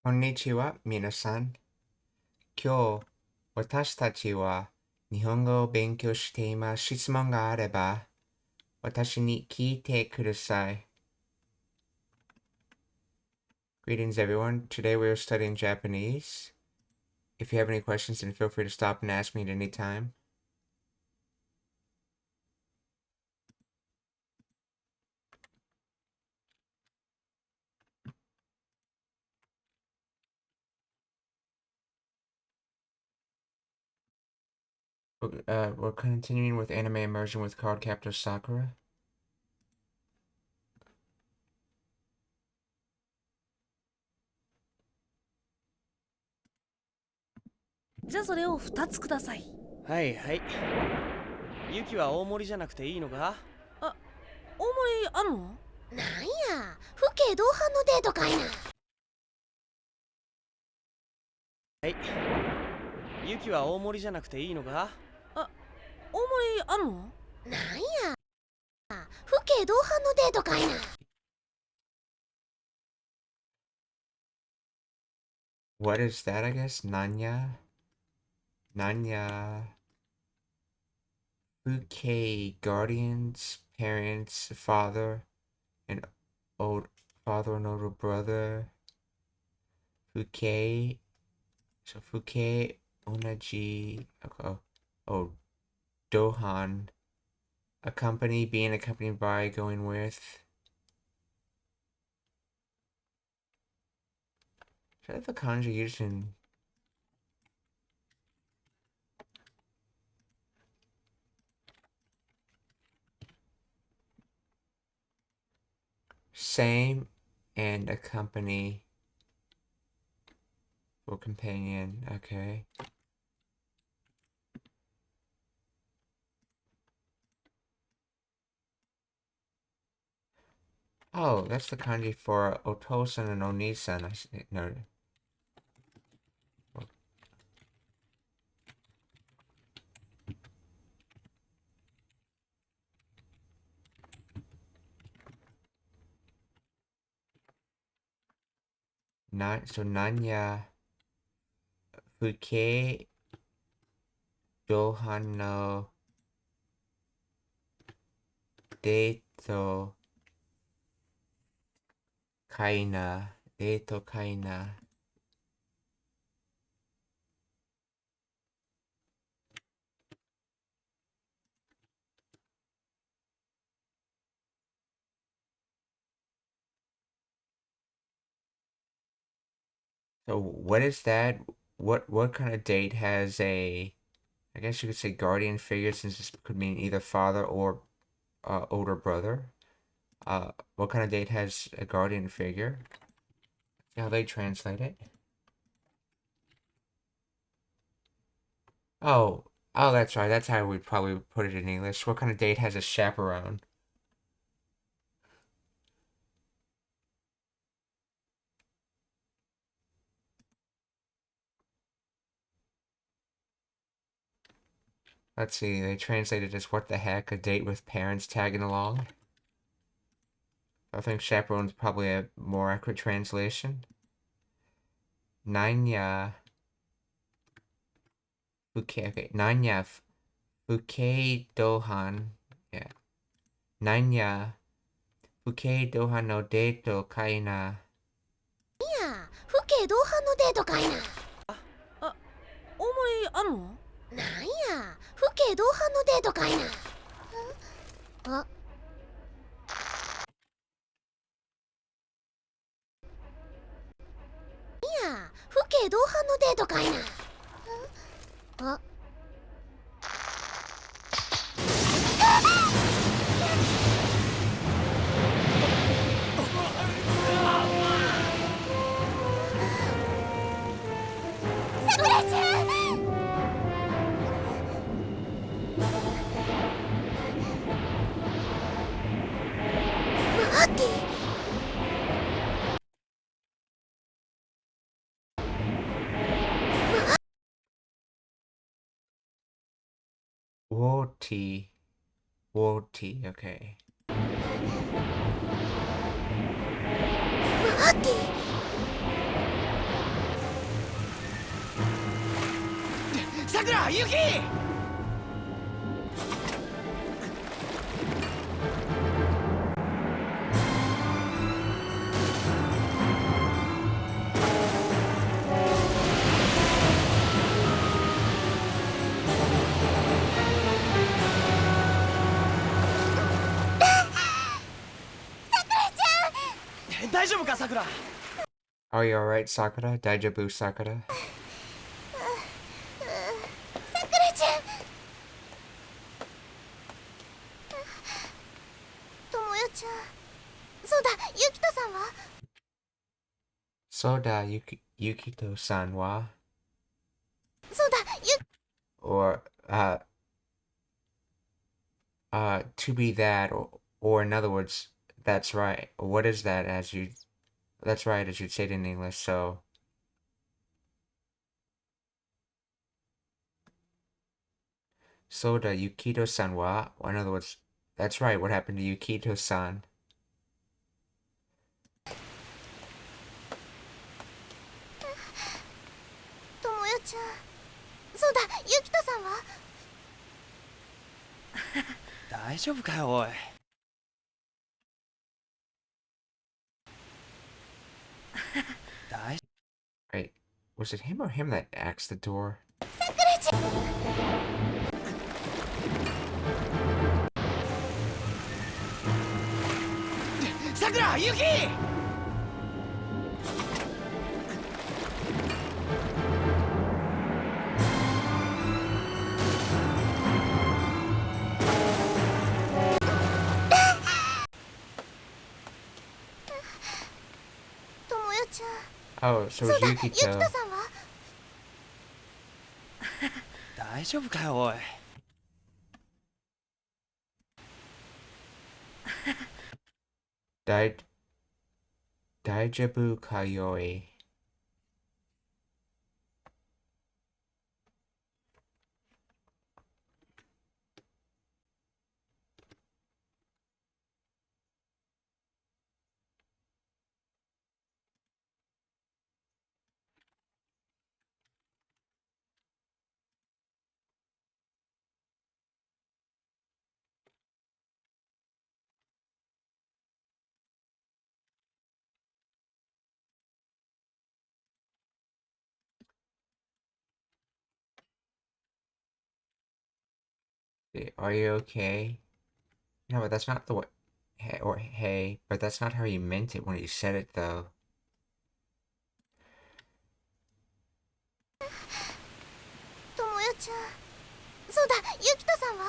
こんにちは、皆さん。今日、私たちは日本語を勉強しています。質問があれば、私に聞いてください。Greetings, everyone. Today we are studying Japanese. If you have any questions, then feel free to stop and ask me at any time. We're continuing with anime immersion with Card Captor Sakura. じゃあそれを2つください。はいはい。ユキは大盛りじゃなくていいのか？大盛りあるの？なんや、父兄同伴のデートかいな。はい。ユキは大盛りじゃなくていいのか？大盛りあるの？なんや、父兄同伴のデートかいな。What is that, I guess? Nanya? Fuke, guardians, parents, father, and father and older brother. Fuke, so Fuke, Onaji, Dohan, accompany, being accompanied by, going with. Should I have the conjugation? Same and accompany for companion, okay. Oh, that's the kanji for Otosan and Onisan. I see. No. So Nanya Fuke Dohan no Deito Kaina. So what is that? What kind of date has a, I guess you could say guardian figure, since this could mean either father or older brother. What kind of date has a guardian figure? See how they translate it. Oh, that's right. That's how we'd probably put it in English. What kind of date has a chaperone? Let's see, they translated as what the heck, a date with parents tagging along. I think chaperone's probably a more accurate translation. Nanya Fuke, okay, Nanya Fuke Dohan, yeah. Nanya Fuke Dohan no deito kaina. なんや、父兄同伴のデートかいな。大盛りあるの？なんや、父兄同伴のデートかいな。あ、なんや、父兄同伴のデートかいな。あ、さくらちゃん。待って。Woti, okay. 待って。くらユキ。大丈夫かさくら。 Are you alright, Sakura? Daijabu Sakura? さくらちゃん。ともよちゃん。そうだ、ゆきとさんは。 Soda Yukito-san wa? そうだ、Or, to be that, or in other words, that's right. What is that that's right, as you'd say it in English, so. Soda Yukito-san wa? Or in other words, that's right, what happened to Yukito-san? ともよちゃん。そうだ、ゆきとさんは。大丈夫かよおい。大 Wait, was it him or him that axed the door? さくらちゃん。さくらユキ。ともよちゃん。 Oh, so そう it だ、 was ゆきと Yukito. さんは。大丈夫かよおい。Daijabu Kayoi. Are you okay? No, but that's not the way. Hey, or hey, but that's not how you meant it when you said it, though. ともよちゃん。そうだ、ゆきとさんは。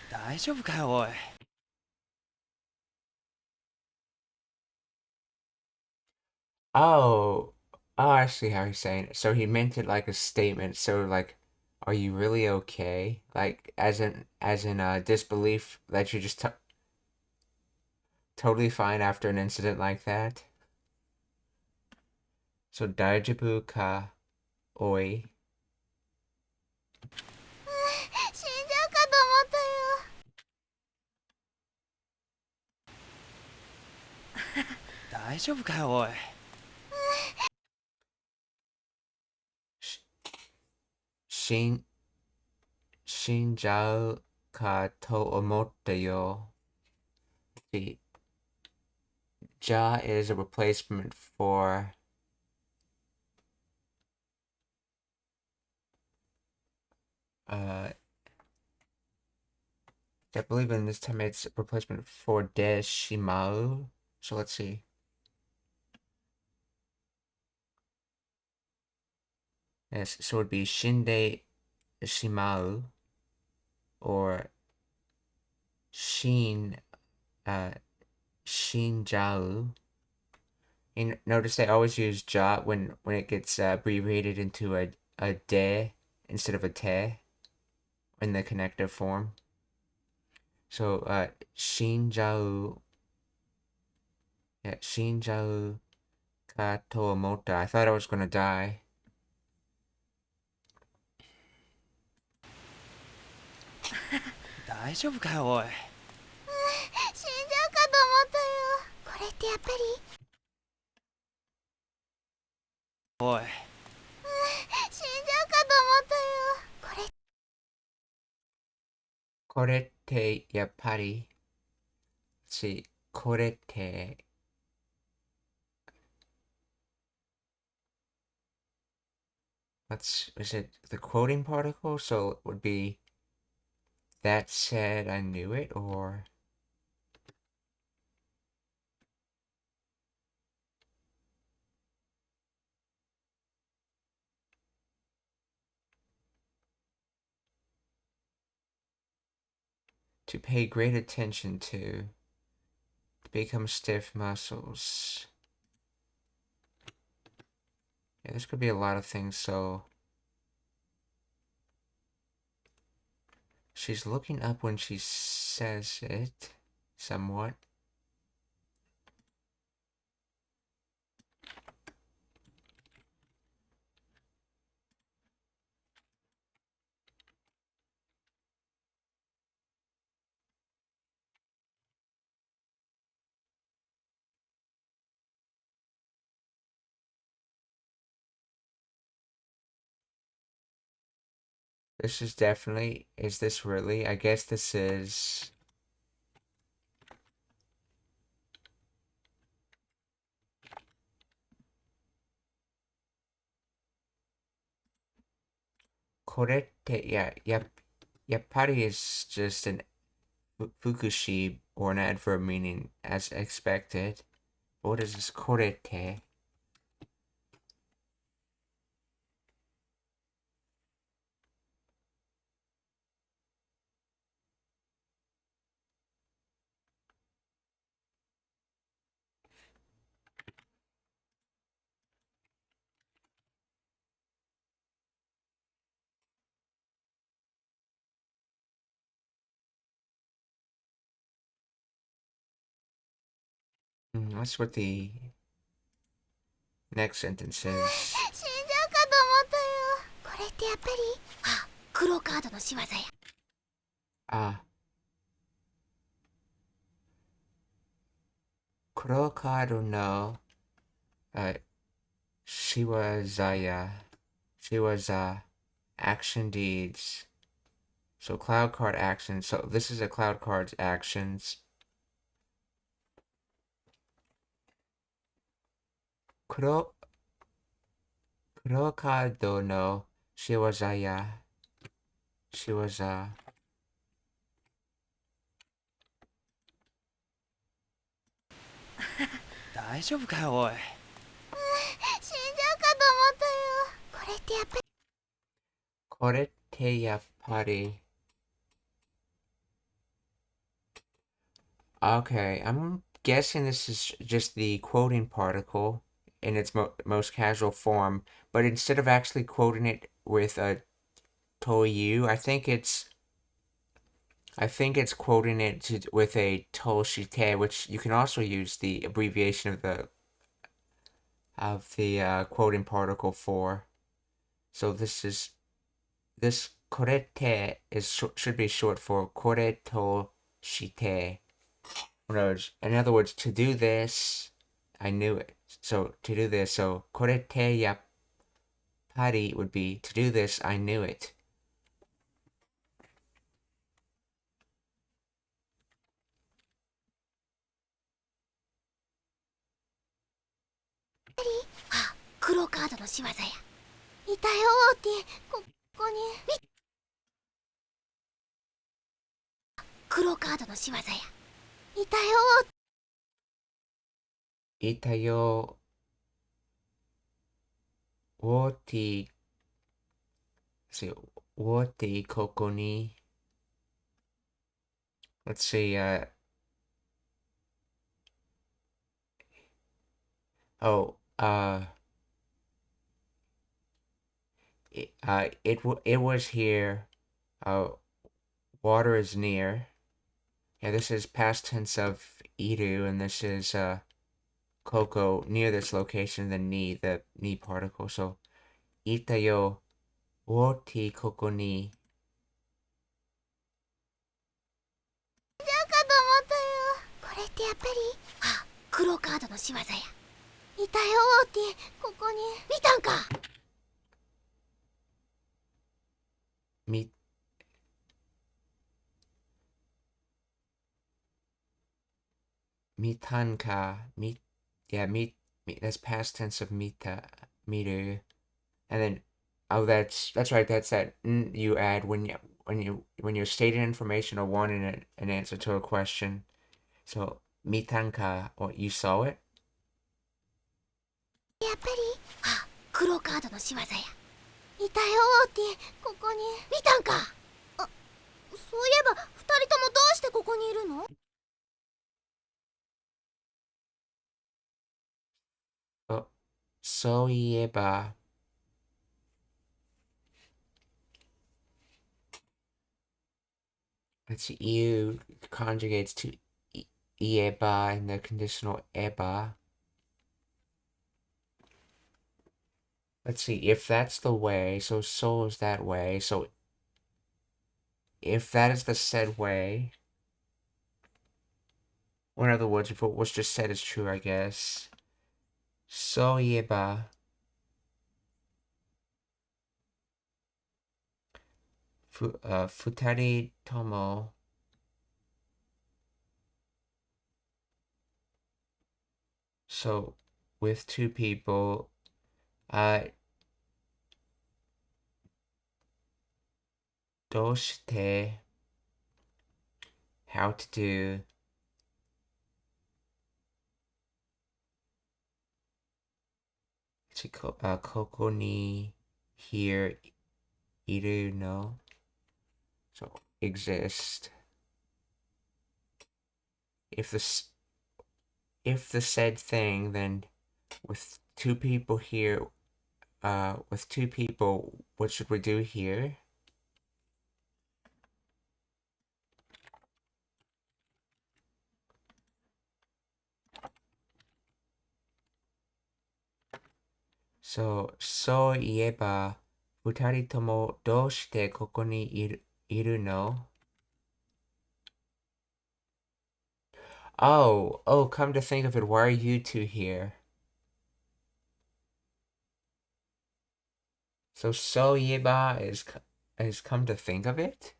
大丈夫かよおい。Oh, I see how he's saying it. So he meant it like a statement. So like, are you really okay? Like, as in disbelief that you're just totally fine after an incident like that. So Daijabu ka oi. 死んじゃうかと思ったよ。大丈夫かよおい。Shin Shinjau ka to omotta yo. The ja is a replacement for I believe in this time it's a replacement for de shimau. So let's see. Yes, so it would be shinde shimau or shin shinjau. And notice they always use ja when it gets abbreviated into a de instead of a te in the connective form. So shinjau, yeah, shinjau katoomota. I thought I was gonna die. 大丈夫かよおい。死んじゃうかと思ったよ。これってやっぱり。おい。死これってやっぱり、これって、is it the quoting particle? So it would be, that said I knew it, or to pay great attention to become stiff muscles. Yeah, this could be a lot of things, so she's looking up when she says it, somewhat. This is definitely, is this really? I guess this is... Korete, yeah, yappari is just an fukushi, or an adverb meaning as expected. What is this korete? That's what the next sentence is. 死んじゃうかと思ったよ。これってやっぱり、あ、黒カードの仕業や。Ah. Kurokado no. She was action deeds. So cloud card actions. So this is a cloud card's actions. Kurokado no shiwazaya. She was 大丈夫かよおい。死んじゃうかと思ったよ。これってやっぱり。korete yappari. Okay, I'm guessing this is just the quoting particle in its most casual form, but instead of actually quoting it with a toyu, I think it's quoting it with a toshite, which you can also use the abbreviation of the quoting particle for. So this korete should be short for kore to shite. In other words, to do this, I knew it. So to do this, so korete yappari would be to do this, I knew it. あ、黒カードの仕業や。いたよーって、ここに。黒カードの仕業や。いたよー。Itayo woti, see, woti koko ni. Let's see, oh, it was here. Water is near. Yeah, this is past tense of iru, and this is koko, near this location, the ni particle. So itayo woti koko ni. 死んじゃうかと思ったよ。これってやっぱり、あ、黒カードの仕業や。いたよーって、ここに。見たんか。mitanka, that's past tense of mita, meter. And then, oh, that's right. That's that you add when you're stating information or wanting an answer to a question. So mitanka, or you saw it. やっぱり黒カードの仕業や。いたよオーティ、ここに。見たんか。そういえば2人ともどうしてここにいるの？ Oh, so ieba. Let's see, you conjugates to ieba in the conditional eba. Let's see, if that's the way, so is that way, so if that is the said way, or in other words, if what was just said is true, I guess. So ieba. Futari tomo. So, with two people, doshite, how to do. Koko ni here, iru no. So, exist. If the said thing, then with two people here, with two people, what should we do here? So, ieba, futari tomo doshite koko ni iru no? Oh, come to think of it, why are you two here? So ieba is come to think of it?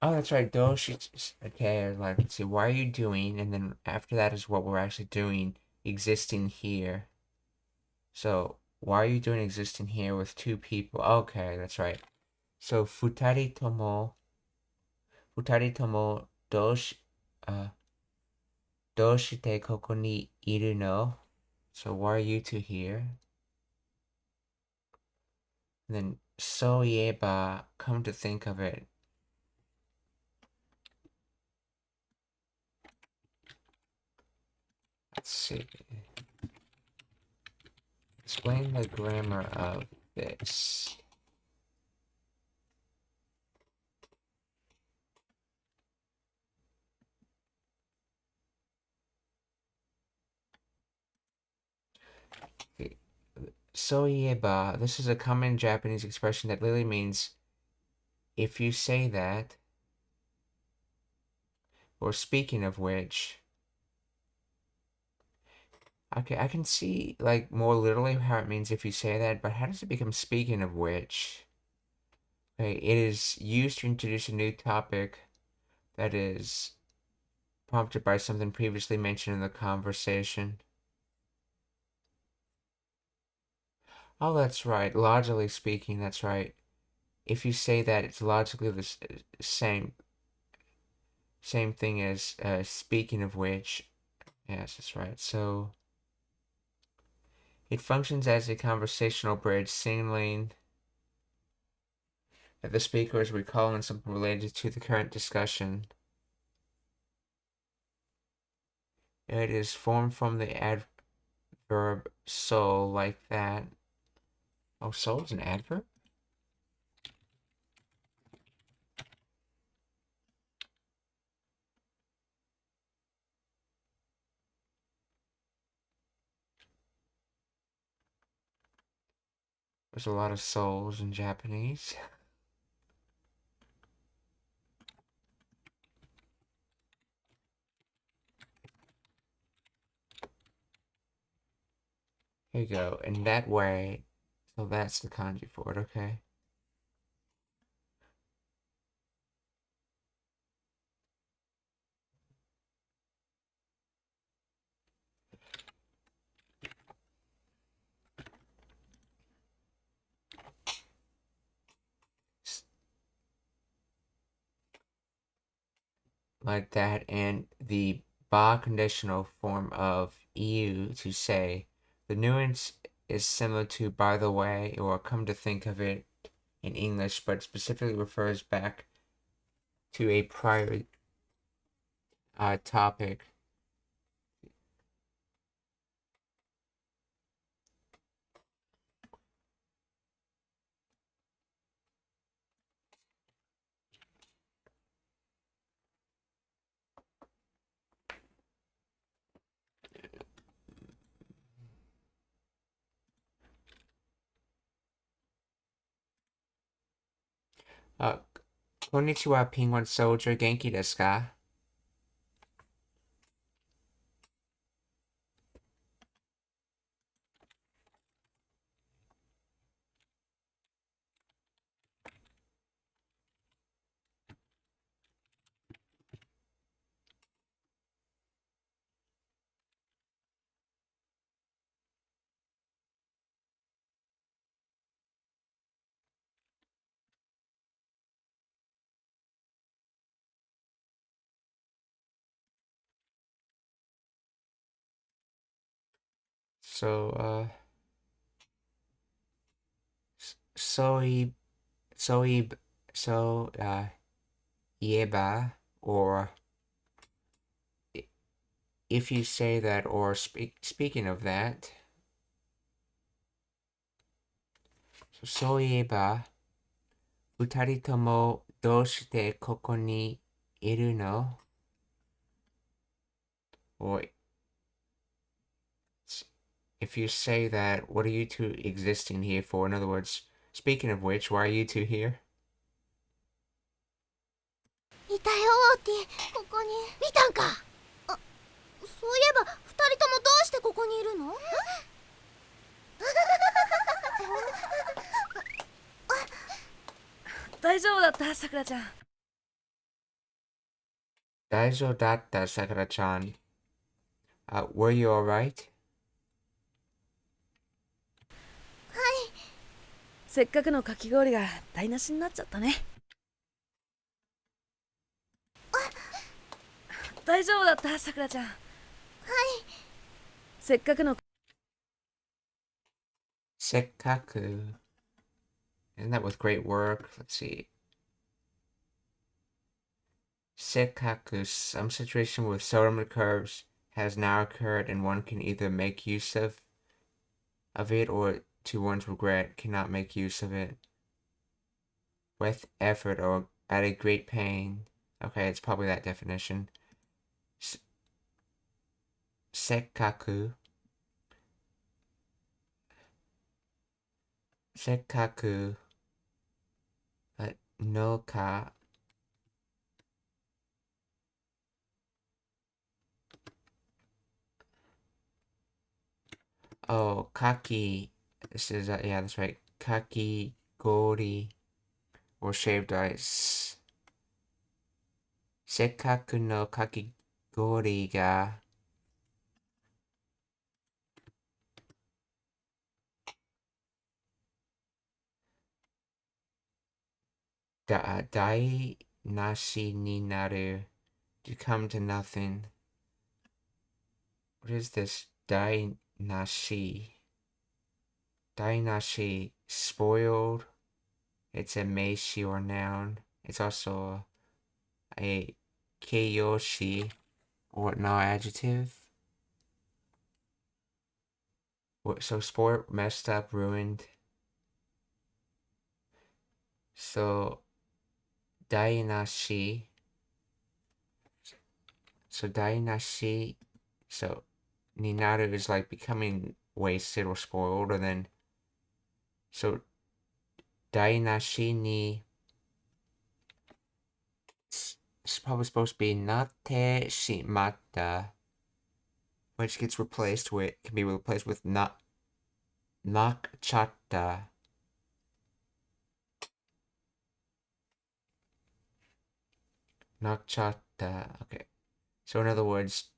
Oh, that's right. Okay, like, let's see. Why are you doing? And then after that is what we're actually doing. Existing here. So, why are you doing existing here with two people? Okay, that's right. So, futari tomo doshite koko ni iru no? So, why are you two here? And then, so ieba, come to think of it. Let's see. Explain the grammar of this. So ieba, this is a common Japanese expression that literally means if you say that, or speaking of which. Okay, I can see, like, more literally how it means if you say that, but how does it become speaking of which? Okay, it is used to introduce a new topic that is prompted by something previously mentioned in the conversation. Oh, that's right. Logically speaking, that's right. If you say that, it's logically the same thing as speaking of which. Yes, that's right. So it functions as a conversational bridge, signaling that the speaker is recalling something related to the current discussion. It is formed from the adverb so, like that. Oh, so is an adverb? There's a lot of souls in Japanese. Here you go. In that way, so that's the kanji for it, okay? Like that, and the ba conditional form of you to say. The nuance is similar to by the way, or come to think of it in English, but specifically refers back to a prior topic. Konnichiwa, Penguin Soldier. Genki desu ka? So, soib, soib, yeba, or if you say that, or speaking of that, so soieba, utari tomo doshite koko ni iru no? Or if you say that, what are you two existing here for? In other words, speaking of which, why are you two here? いたよオーティ、ここに。見たんか。あ、そういえば二人ともどうしてここにいるの？大丈夫だったさくらちゃん。大丈夫だった、Sakura-chan. Were you alright? せっかくのかき氷が台無しになっちゃったね。大丈夫だったさくらちゃん。せっかくの。Sekkaku. Isn't that with great work? Let's see. Sekkaku. Some situation with settlement curves has now occurred, and one can either make use of it, or to one's regret cannot make use of it. With effort or at a great pain. Okay, it's probably that definition. Sekkaku. Sekkaku no ka. Oh, kaki. This is, yeah, that's right. Kaki gori, or shaved ice. Sekkaku no kaki gori ga dai nashi ni naru, to come to nothing. What is this? Dai nashi. Dai nashi, spoiled. It's a meishi or noun. It's also a keiyoshi, or no, adjective. So spoiled, messed up, ruined. So dainashi. So dainashi. So ninaru is like becoming wasted or spoiled, and then so dainashi ni. It's probably supposed to be nate shimatta, which gets replaced with, can be replaced with not Nakchata. Nakchata. Okay. So in other words,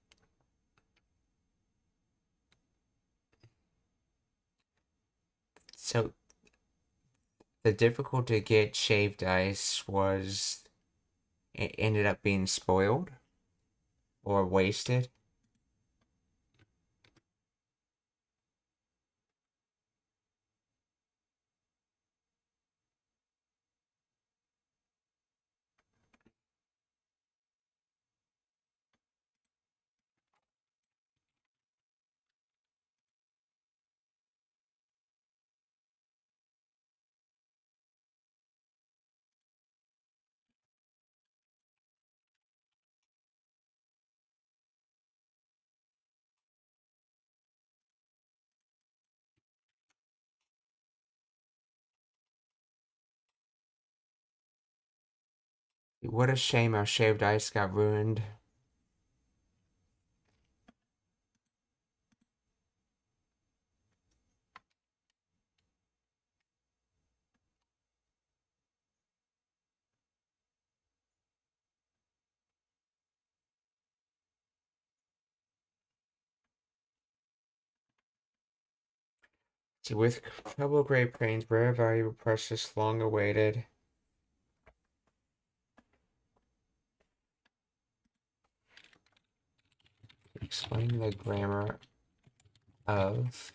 so the difficulty to get shaved ice was it ended up being spoiled or wasted. What a shame our shaved ice got ruined. So with trouble great brains, rare, valuable, precious, long awaited. Explain the grammar of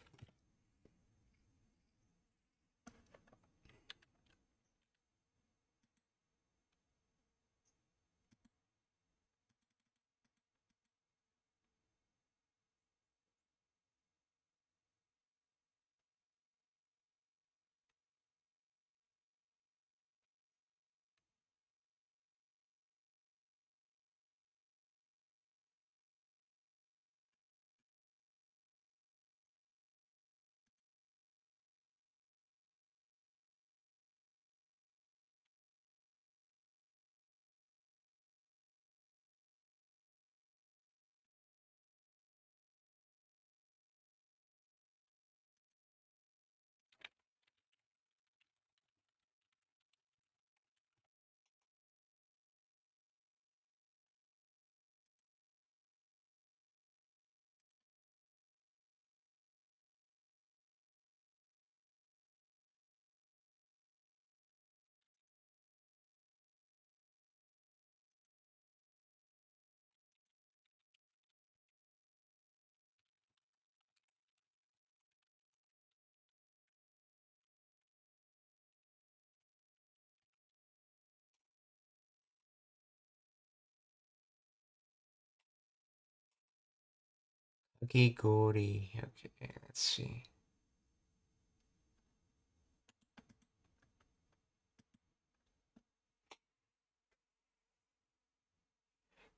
Gigori. Okay, let's see.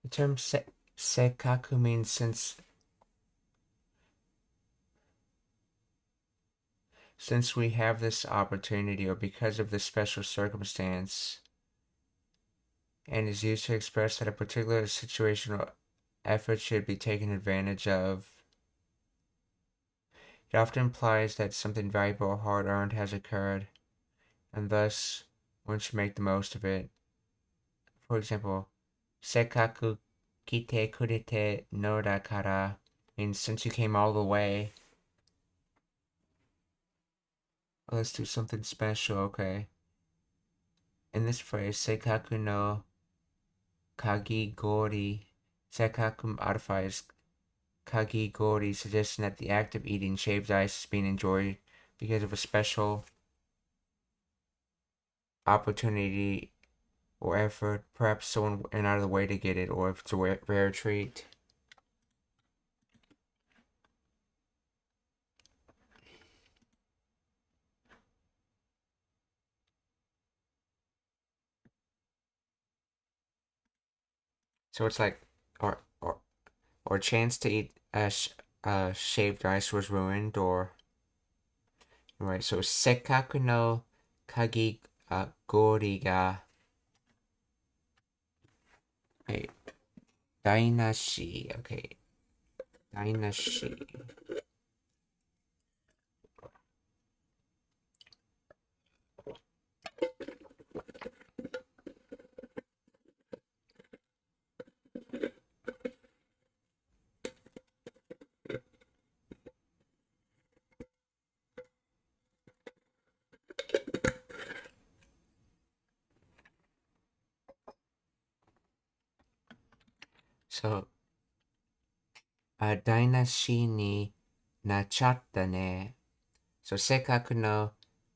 The term sekaku means since we have this opportunity or because of this special circumstance, and is used to express that a particular situation or effort should be taken advantage of. It often implies that something valuable or hard earned has occurred, and thus one should make the most of it. For example, sekaku kite kurete no dakara means since you came all the way, let's do something special, okay? In this phrase, sekaku no kagigori, sekaku modifies kagigori, suggesting that the act of eating shaved ice is being enjoyed because of a special opportunity or effort. Perhaps someone went out of the way to get it, or if it's a rare treat. So it's like, or chance to eat shaved ice was ruined, or right. So sekaku no kagi gori ga okay, dainashi. Okay, dainashi. So, 台無しになっちゃったね。So, せっかくの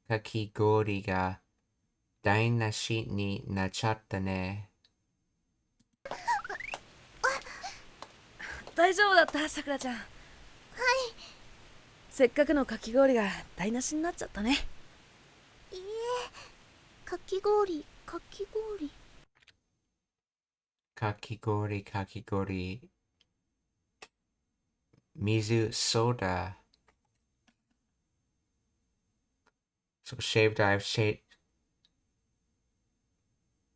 かき氷が台無しになっちゃったね。大丈夫だったさくらちゃん。はい。せっかくのかき氷が台無しになっちゃったね。いいえ、かき氷かき氷。かき氷かき氷。水ソーダ。So shaved ice,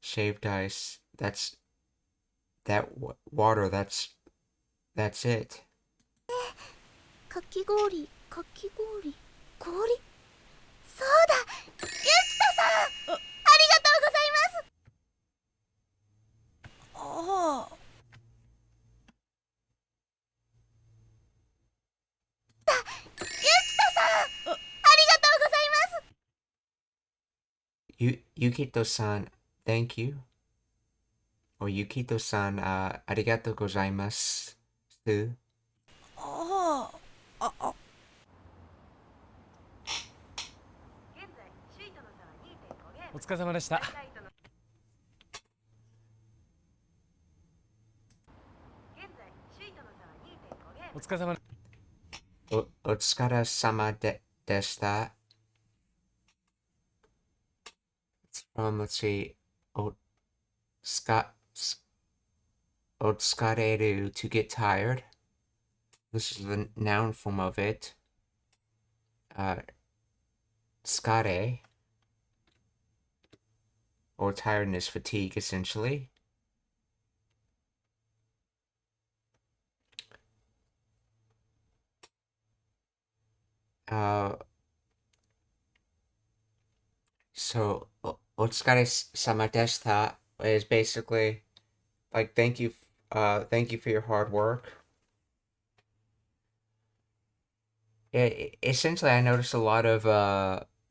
shaved ice. That's water. That's it. かき氷かき氷氷。そうだ、ゆきとさん、ありがとうございます。ああ。ゆきとさん、ありがとうございます。Yukito-san, thank you. Or Yukito-san, ありがとうございます。ああ。あ、お疲れ様でした。お疲れ様お疲れ様でした。Let's see. お疲れる to get tired. This is the noun form of it. 疲れ or tiredness, fatigue, essentially. So, お疲れ様でした is basically like thank you for your hard work. Essentially, I noticed a lot of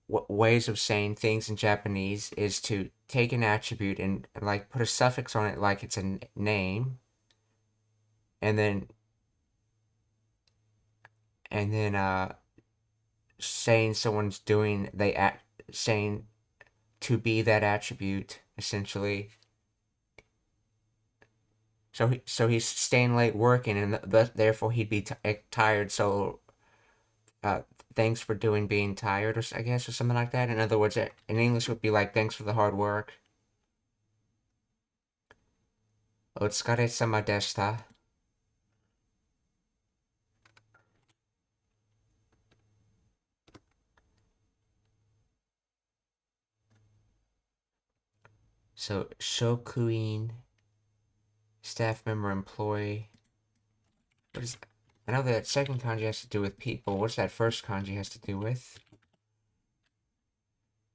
ways of saying things in Japanese is to take an attribute and like put a suffix on it like it's a name, and then saying someone's doing saying to be that attribute essentially. So he's staying late working, and therefore he'd be tired. So thanks for being tired, or I guess, or something like that. In other words, in English would be like thanks for the hard work. お疲れ様でした。So, 職員, staff member, employee. What is that? I know that second kanji has to do with people. What's that first kanji has to do with?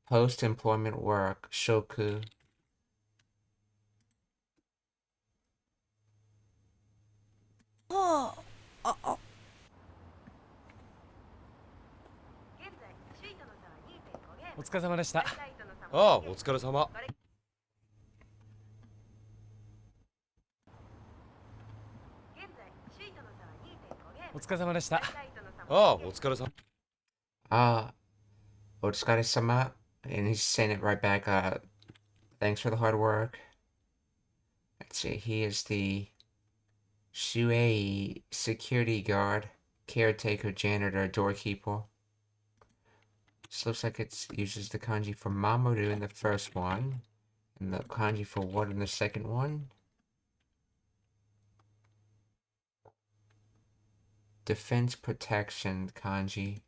Post-employment work, shoku.ああ。あ、お疲れ様でした。ああ、お疲れ様。お疲れ様でした。ああ、お疲れ様。お疲れ様. And he's saying it right back. Thanks for the hard work. Let's see. He is the Shuei security guard, caretaker, janitor, doorkeeper. This looks like it uses the kanji for Mamoru in the first one, and the kanji for what in the second one. Defense protection kanji.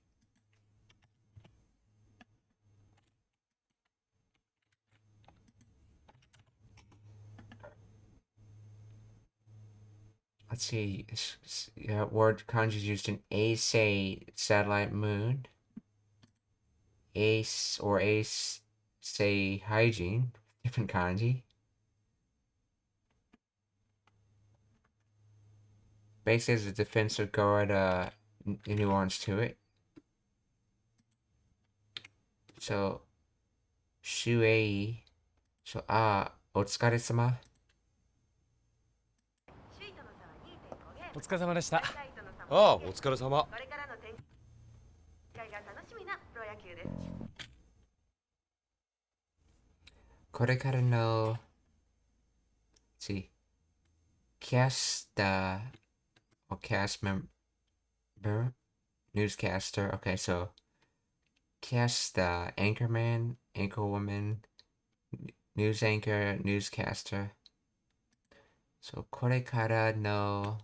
Let's see. Word kanji is used in Ace satellite moon. Ace or Ace say hygiene. Different kanji. Basically, as a defensive guard, nuance to it. So, Shuei. So, お疲れ様.お疲れ様でした。ああ、お疲れ様。これからの展開が楽しみなプロ野球です。これからの see cast or cast member newscaster. Okay, so cast anchorman, anchorwoman, news anchor, newscaster. So これからの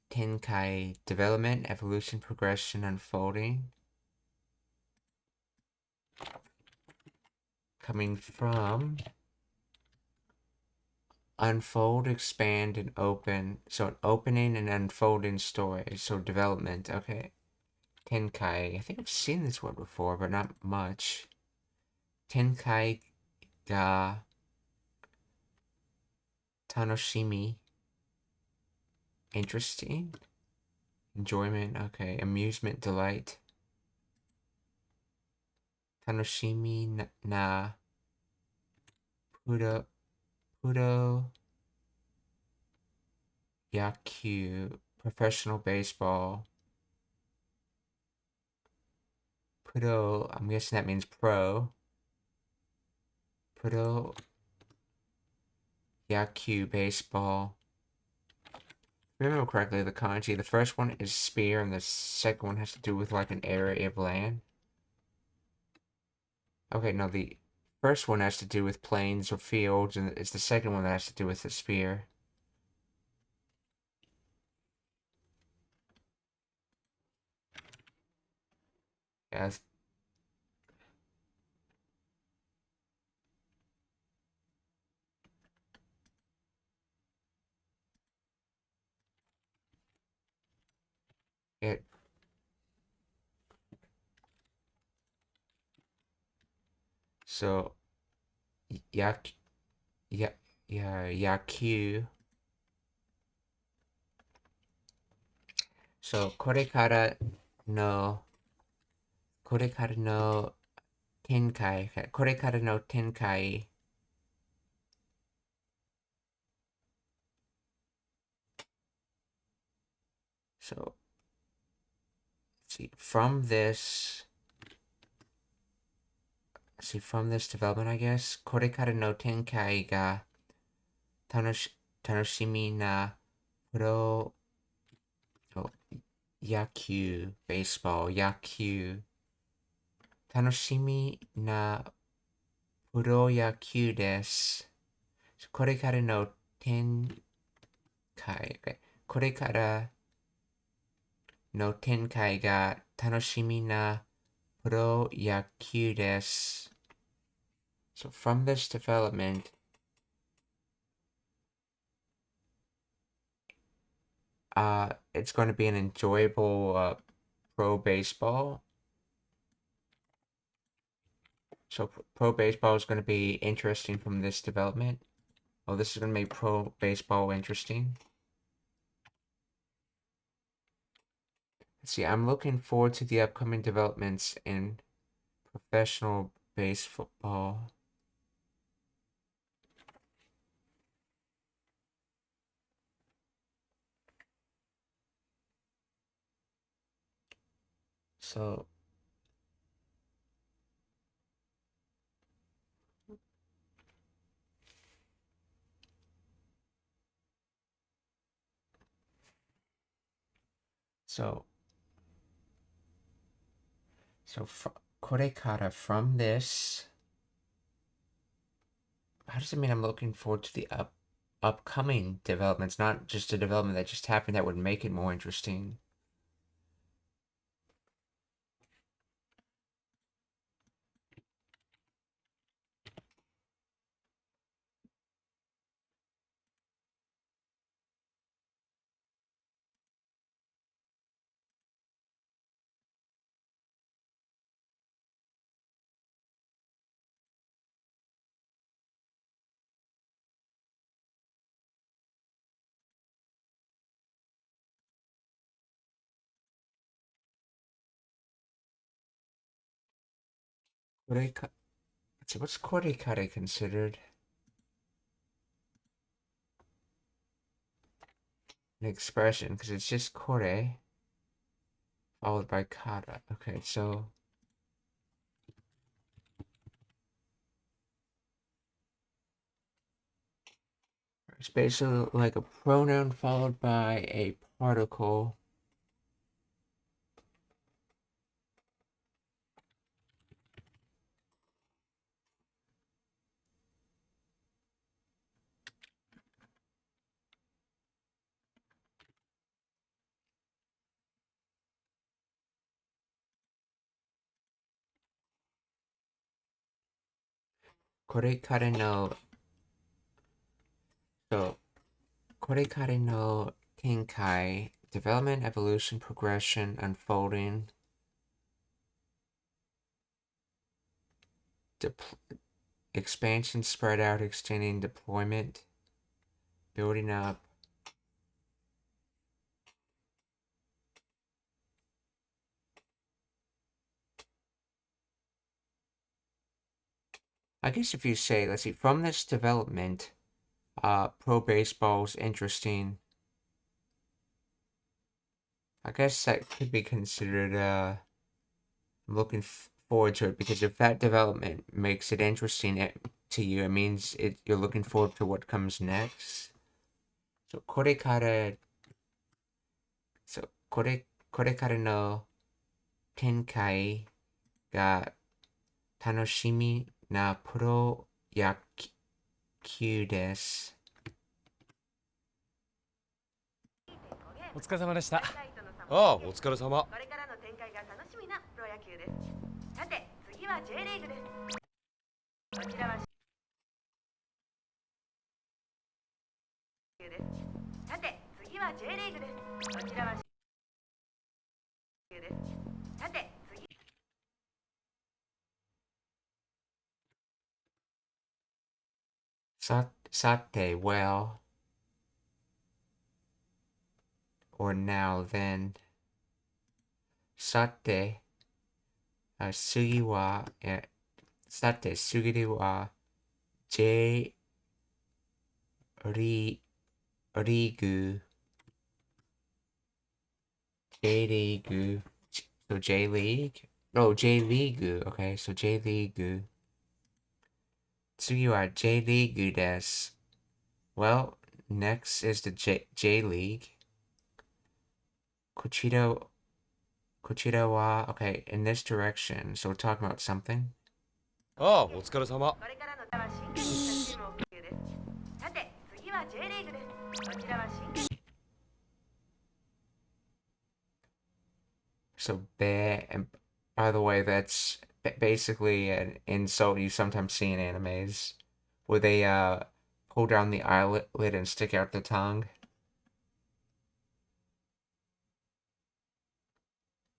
Tenkai development, evolution, progression, unfolding. Coming from unfold, expand, and open. So an opening and unfolding story. So development. Okay. Tenkai. I think I've seen this word before, but not much. Tenkai ga tanoshimi. Interesting. Enjoyment. Okay. Amusement, delight. Tanoshimi na Pudo Yaku. Professional baseball. Pudo, I'm guessing that means pro. Pudo Yaku baseball. If I remember correctly, the kanji, the first one is spear, and the second one has to do with like an area of land. Okay, no, the first one has to do with plains or fields, and it's the second one that has to do with the spear. Yes. It. So, yak, yaku. So, これからの展開。これからの展開。So, let's see, from this development, I guess, これからの展開が楽しみなプロ野球、baseball、野球、楽しみなプロ野球です。これからの展開、これからの展開が楽しみなプロ野球です。So from this development, it's going to be an enjoyable pro baseball. So pro baseball is going to be interesting from this development. Oh, this is going to make pro baseball interesting. Let's see, I'm looking forward to the upcoming developments in professional baseball. So,これから from this, how does it mean I'm looking forward to the upcoming developments, not just a development that just happened that would make it more interesting? Let's see, what's Korekare considered? an expression because it's just kore followed by kara. Okay, so it's basically like a pronoun followed by a particle. Korekare no so Korekare no Tenkai, development, evolution, progression, unfolding, expansion, spread out, extending, deployment, building up. I guess if you say, let's see, from this development, pro baseball's interesting. I guess that could be considered, I'm looking forward to it, because if that development makes it interesting to you, it means you're looking forward to what comes next. So, korekare no tenkai ga tanoshimi na pro yakyū desu. お疲れ様でした。ああ、お疲れ様。これからの展開が楽しみなプロ野球です。さて、次は J リーグです。こちらはです。さて、次は J リーグです。こちらはです。さて、次。Sate, well, or now then. Sate, sugi wa, sate, sugi wa J League, J League, so J League? Oh, J League, okay, so J League. Tsugi wa J League desu. Well, next is the J League. Kochira wa, okay, in this direction. So we're talking about something. ああ、お疲れ様。これからのは新加入したチームを補給です。さて、次は J リーグです。こちらは新加入 So and by the way, that's basically an insult you sometimes see in animes, where they pull down the eyelid and stick out the tongue.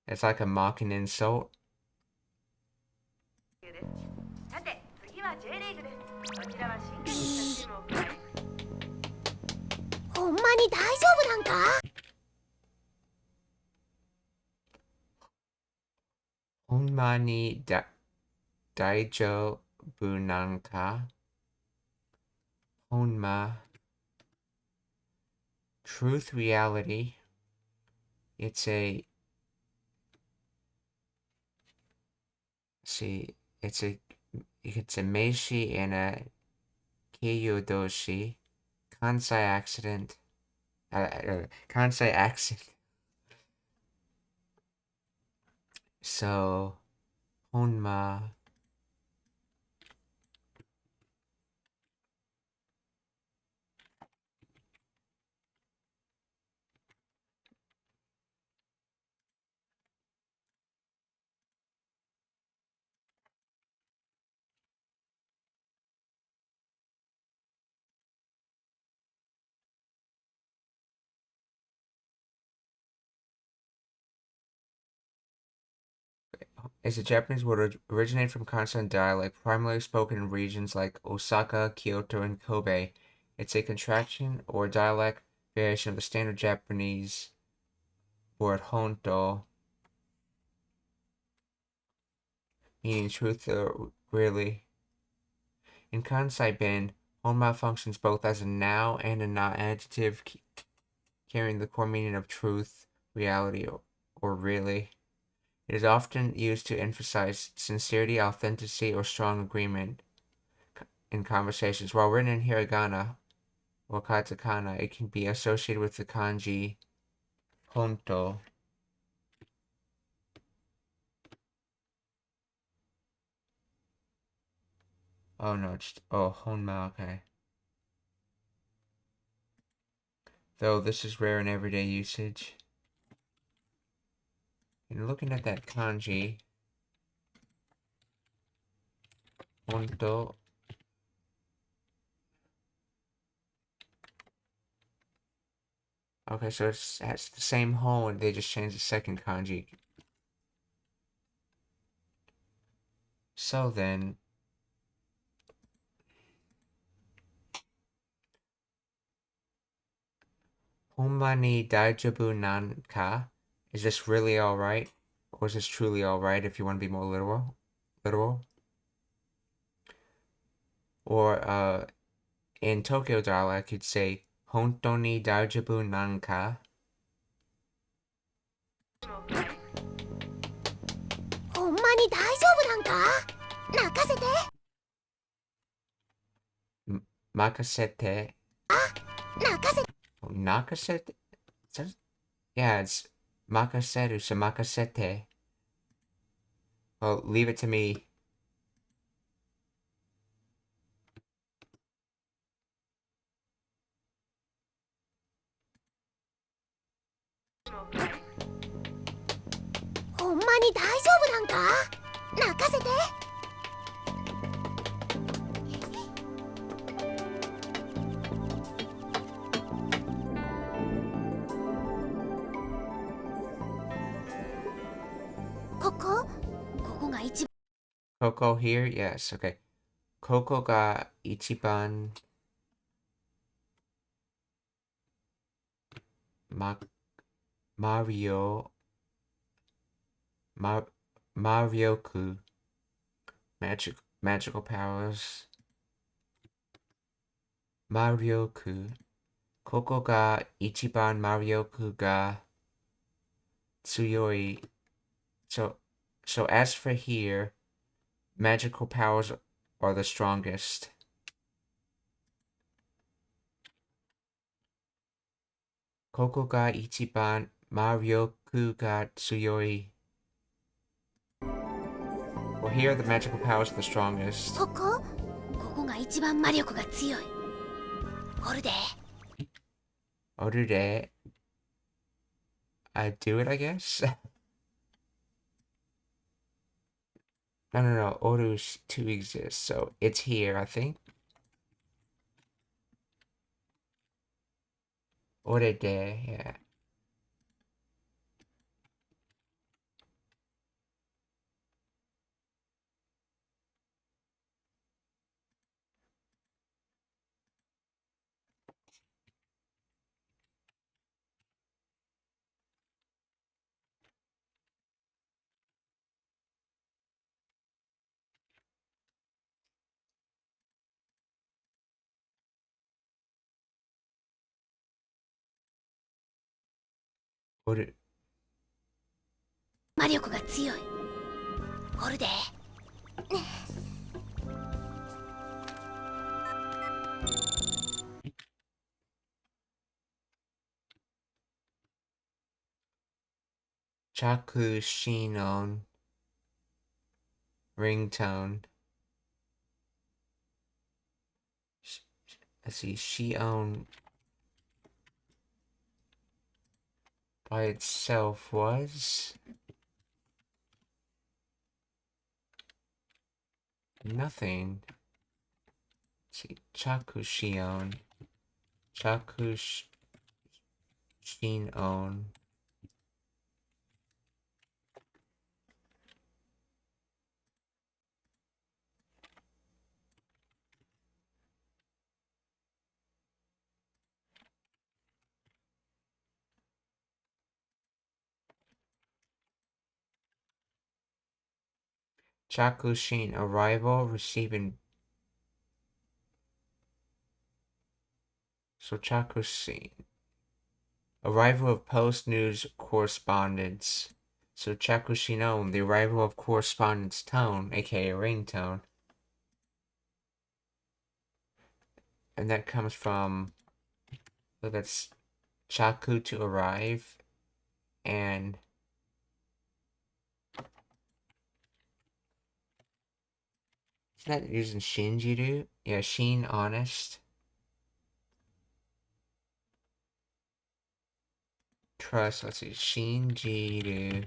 It's like a mocking insult. です。さて、次は J リーグです。こちらは新加入したチームを補給です。ほんまに大丈夫なんか？Honma ni daijoubu nanka? Honma. Truth, reality. It's a meishi and a keiyodoshi. Kansai accident. Kansai accent. So, Honma. Is a Japanese word originated from consonant dialect, primarily spoken in regions like Osaka, Kyoto, and Kobe. It's a contraction or dialect variation of the standard Japanese word honto, meaning truth or really. In Kansai Ben, honma functions both as a noun and a non-adjective carrying the core meaning of truth, reality, or really. It is often used to emphasize sincerity, authenticity, or strong agreement in conversations. While written in hiragana or katakana, it can be associated with the kanji honto. Oh no, honma, okay. Though this is rare in everyday usage. And looking at that kanji, honto, okay, so it has the same hon, they just changed the second kanji. So then, honma ni daijabu nan ka? Is this really alright? Or is this truly alright if you want to be more literal? Or, in Tokyo dialect, you'd say, honto ni daijabu nan ka? ほんまに大丈夫なんか？任せて。Makasete. 任せて。 Nakasete? Yeah, it's makaseru, so makasete. Well, leave it to me. "ほんまに大丈夫なんか？任せて。ここが一番。 Coco here? Yes, okay. Coco ga ichiban Marioku. Magical powers. Marioku. Coco ga ichiban Marioku ga tsuyoi. So as for here, magical powers are the strongest. Koko ga ichiban Marioku ga tsuyoi. Well, here the magical powers are the strongest. ここが一番魔力が強い。おるで。 Orude. I do it, I guess? No. Oru's 2 exists, so it's here, I think. Orede, yeah. Oru. 魔力が強い。おるで。 Chaku Shinon. Ringtone. Let's see, Shion by itself was nothing. Let's see, Chaku Shion. Chaku Shinon. Chakushin arrival receiving. So Chakushin. arrival of post-news correspondence. So Chakushinon, the arrival of correspondence tone, aka ringtone. And that comes from, so that's Chaku to arrive, and isn't that using Shinjiru? Yeah, Shin, honest. Trust, let's see, Shinjiru.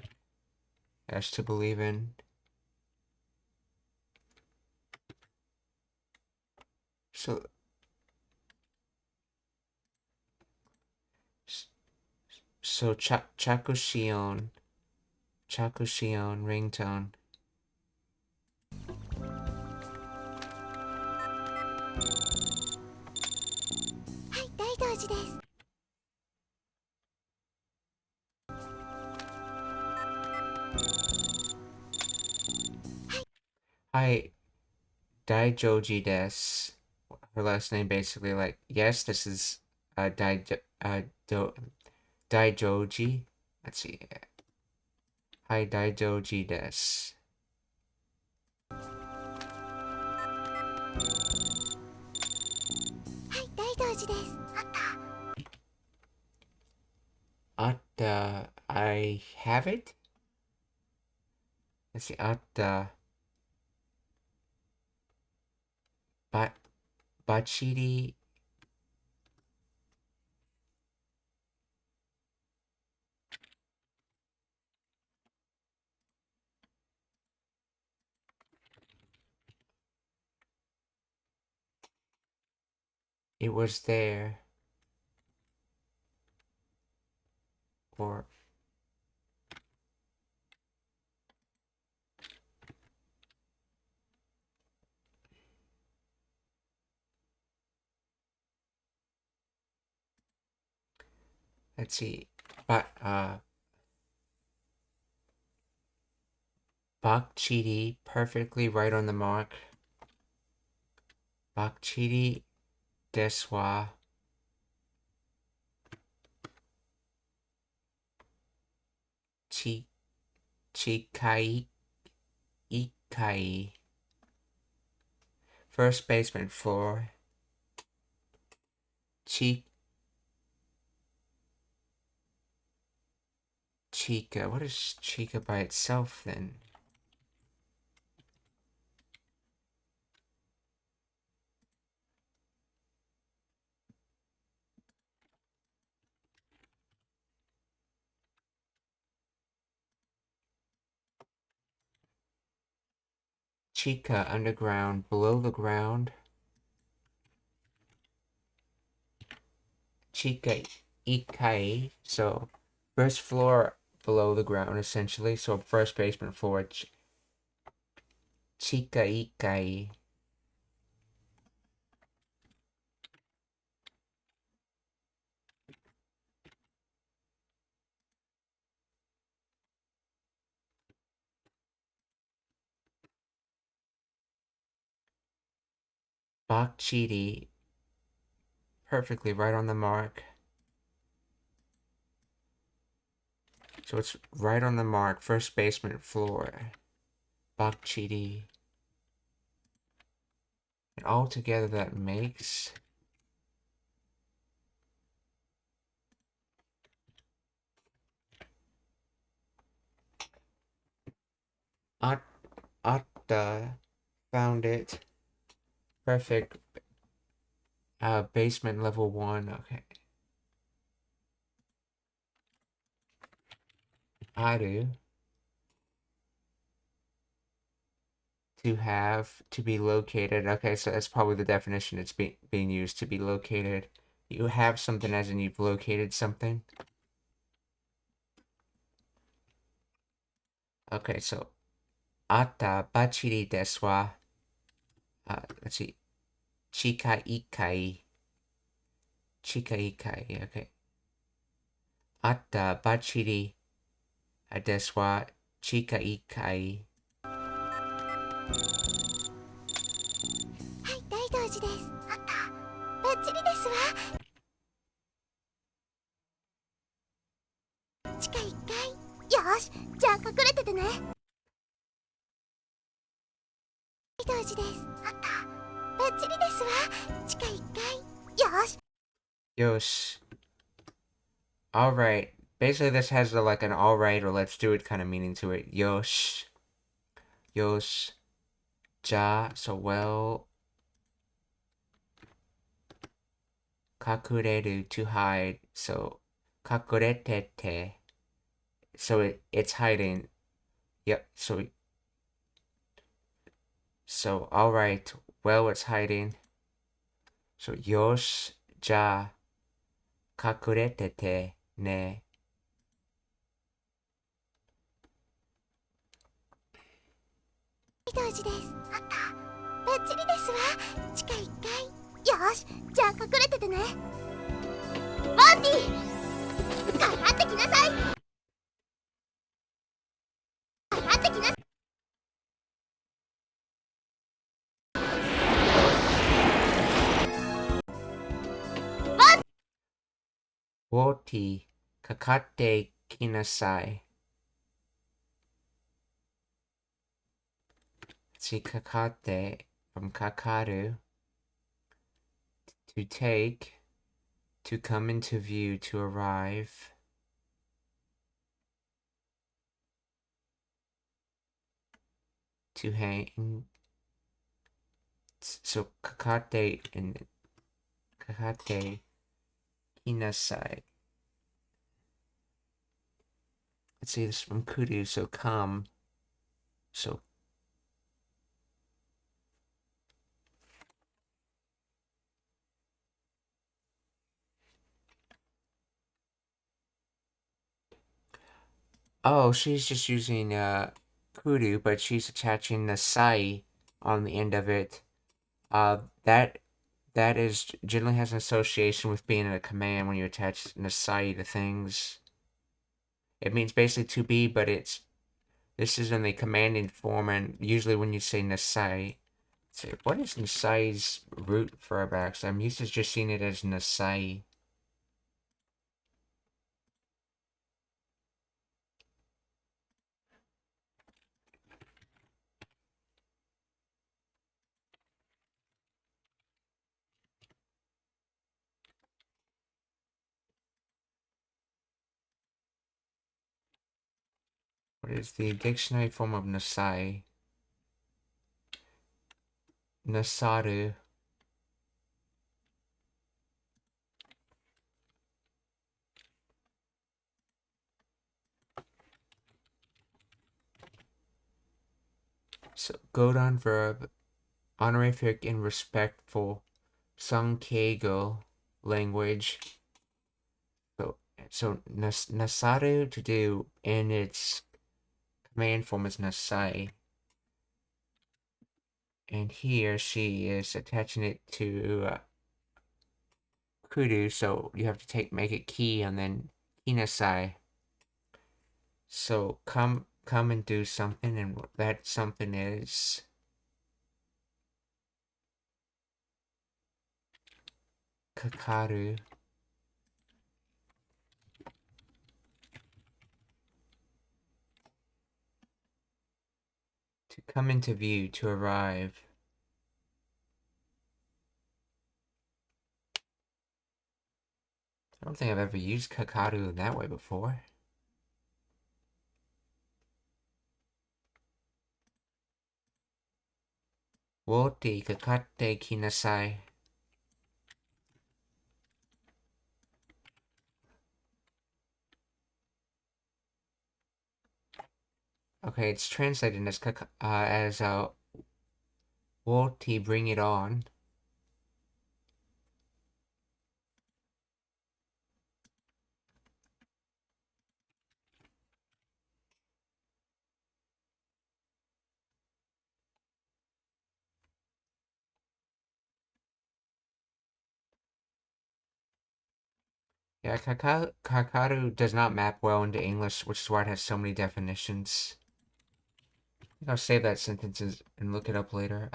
That's to believe in. So Chakushion ringtone. はい、大道寺です。Hi, Daijoji desu. Her last name basically like, yes, this is Daijoji. Let's see. Hi, Daijoji desu. はい、大道寺です。あった。 I have it? Let's see, Bachiri. It was there. Or let's see. Bakchidi, perfectly right on the mark. Bakchidi deswa. Chikai Ikai. First baseman for Chica. What is Chica by itself then? Chica underground, below the ground. Chica Ikai, so first floor below the ground essentially. So first baseman for Chica Ikai. Bakchidi, perfectly right on the mark. So it's right on the mark, first baseman floor. Bakchidi. And all together that makes Atta, found it. Perfect. Basement level 1, okay. Aru. To have, to be located. Okay, so that's probably the definition it's being used, to be located. You have something as in you've located something. Okay, so Atta bachiri desu wa. Let's see. Chika ikai. Chika ikai, okay. Atta bachiri desu wa. Chika ikai. はい、大道寺です。あった。バッチリですわ。し、じゃあ隠れててね。同時です。あった。バッチリですわ。地下1階。よし。 Yosh. Alright. Basically, this has like an alright or let's do it kind of meaning to it. Yosh. Yosh. Ja. So well. Kakureru to hide. So kakuretete. So it's hiding. Yep. So alright. Well, it's hiding. So yosh. Ja. Kakuretete ne. 同時です。あった。バッチリですわ。地下1階。よし、じゃあ隠れててね。ボーティー、かかってきなさい。かかってきなさい。 Woti. Kakate kinasai. See kakate from kakaru. To take. To come into view. To arrive. To hang. So kakate and kakate kinasai. Let's see, this is from kudu, so come. So oh, she's just using kudu, but she's attaching the sai on the end of it. That is generally has an association with being in a command when you attach nasai to things. It means basically to be, but this is in the commanding form, and usually when you say nasai, say what is nasai's root for backs? I'm used to just seeing it as nasai. What is the dictionary form of nasai? Nasaru. So, Godon verb, honorific and respectful, Sankeigo language. So Nasaru to do, and its command form is Nasai. And here she is attaching it to Kudu, so you have to make it key and then Kinasai. So come and do something, and that something is Kakaru. To come into view, to arrive. I don't think I've ever used Kakaru in that way before. Woti kakate kinasai. Okay, it's translated as Woti bring it on. Yeah, Kakaru does not map well into English, which is why it has so many definitions. I think I'll save that sentence and look it up later.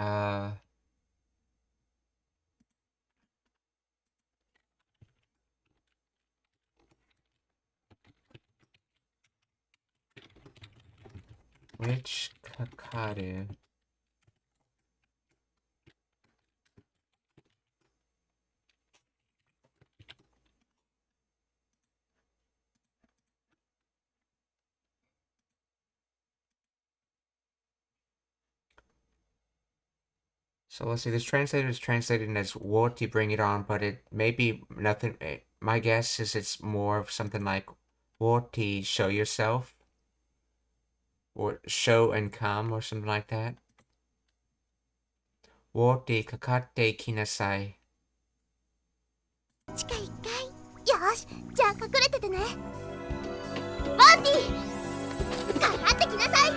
Which Kakaru? So let's see, this translator is translated as "What to bring it on," but it may be nothing. My guess is it's more of something like "What to show yourself," or "show and come," or something like that. "What to kakate kinasai." 地下1階。よし、じゃあ隠れててね。ボーティー、かかってきなさい。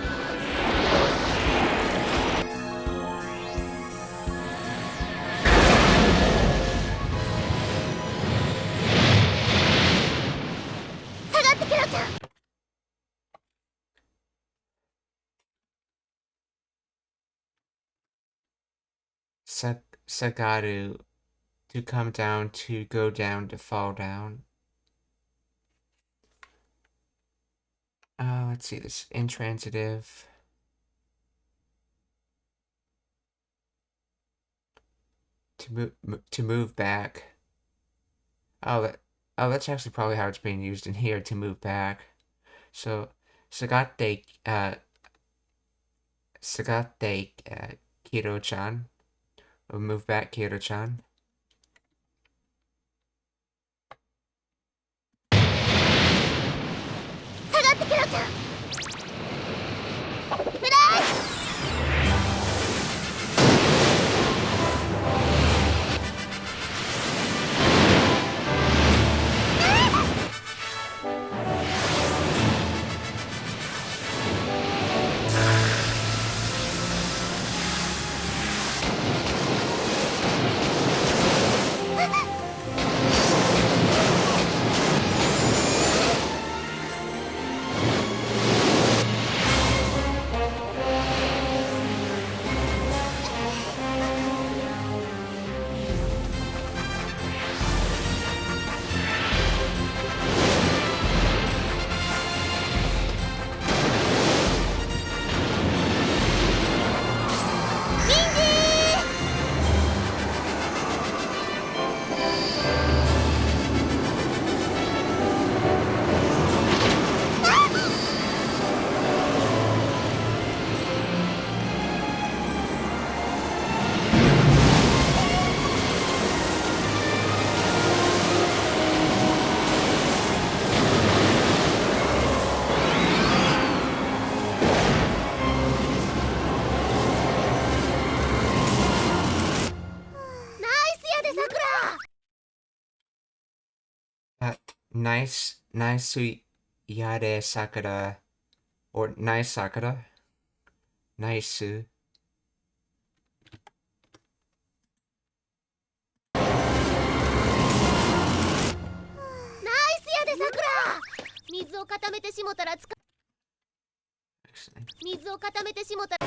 下がってケロちゃん。Sagaru, to come down, to go down, to fall down. Let's see, this intransitive. To move back. Oh, that's actually probably how it's being used in here, to move back. So, Sagate, Kiro-chan. Or move back, Kiro-chan. 下がってケロちゃん。フライ。Nice yare Sakura, or nice Sakura. Nice. 水を固めてしもたら水を固めてしもたら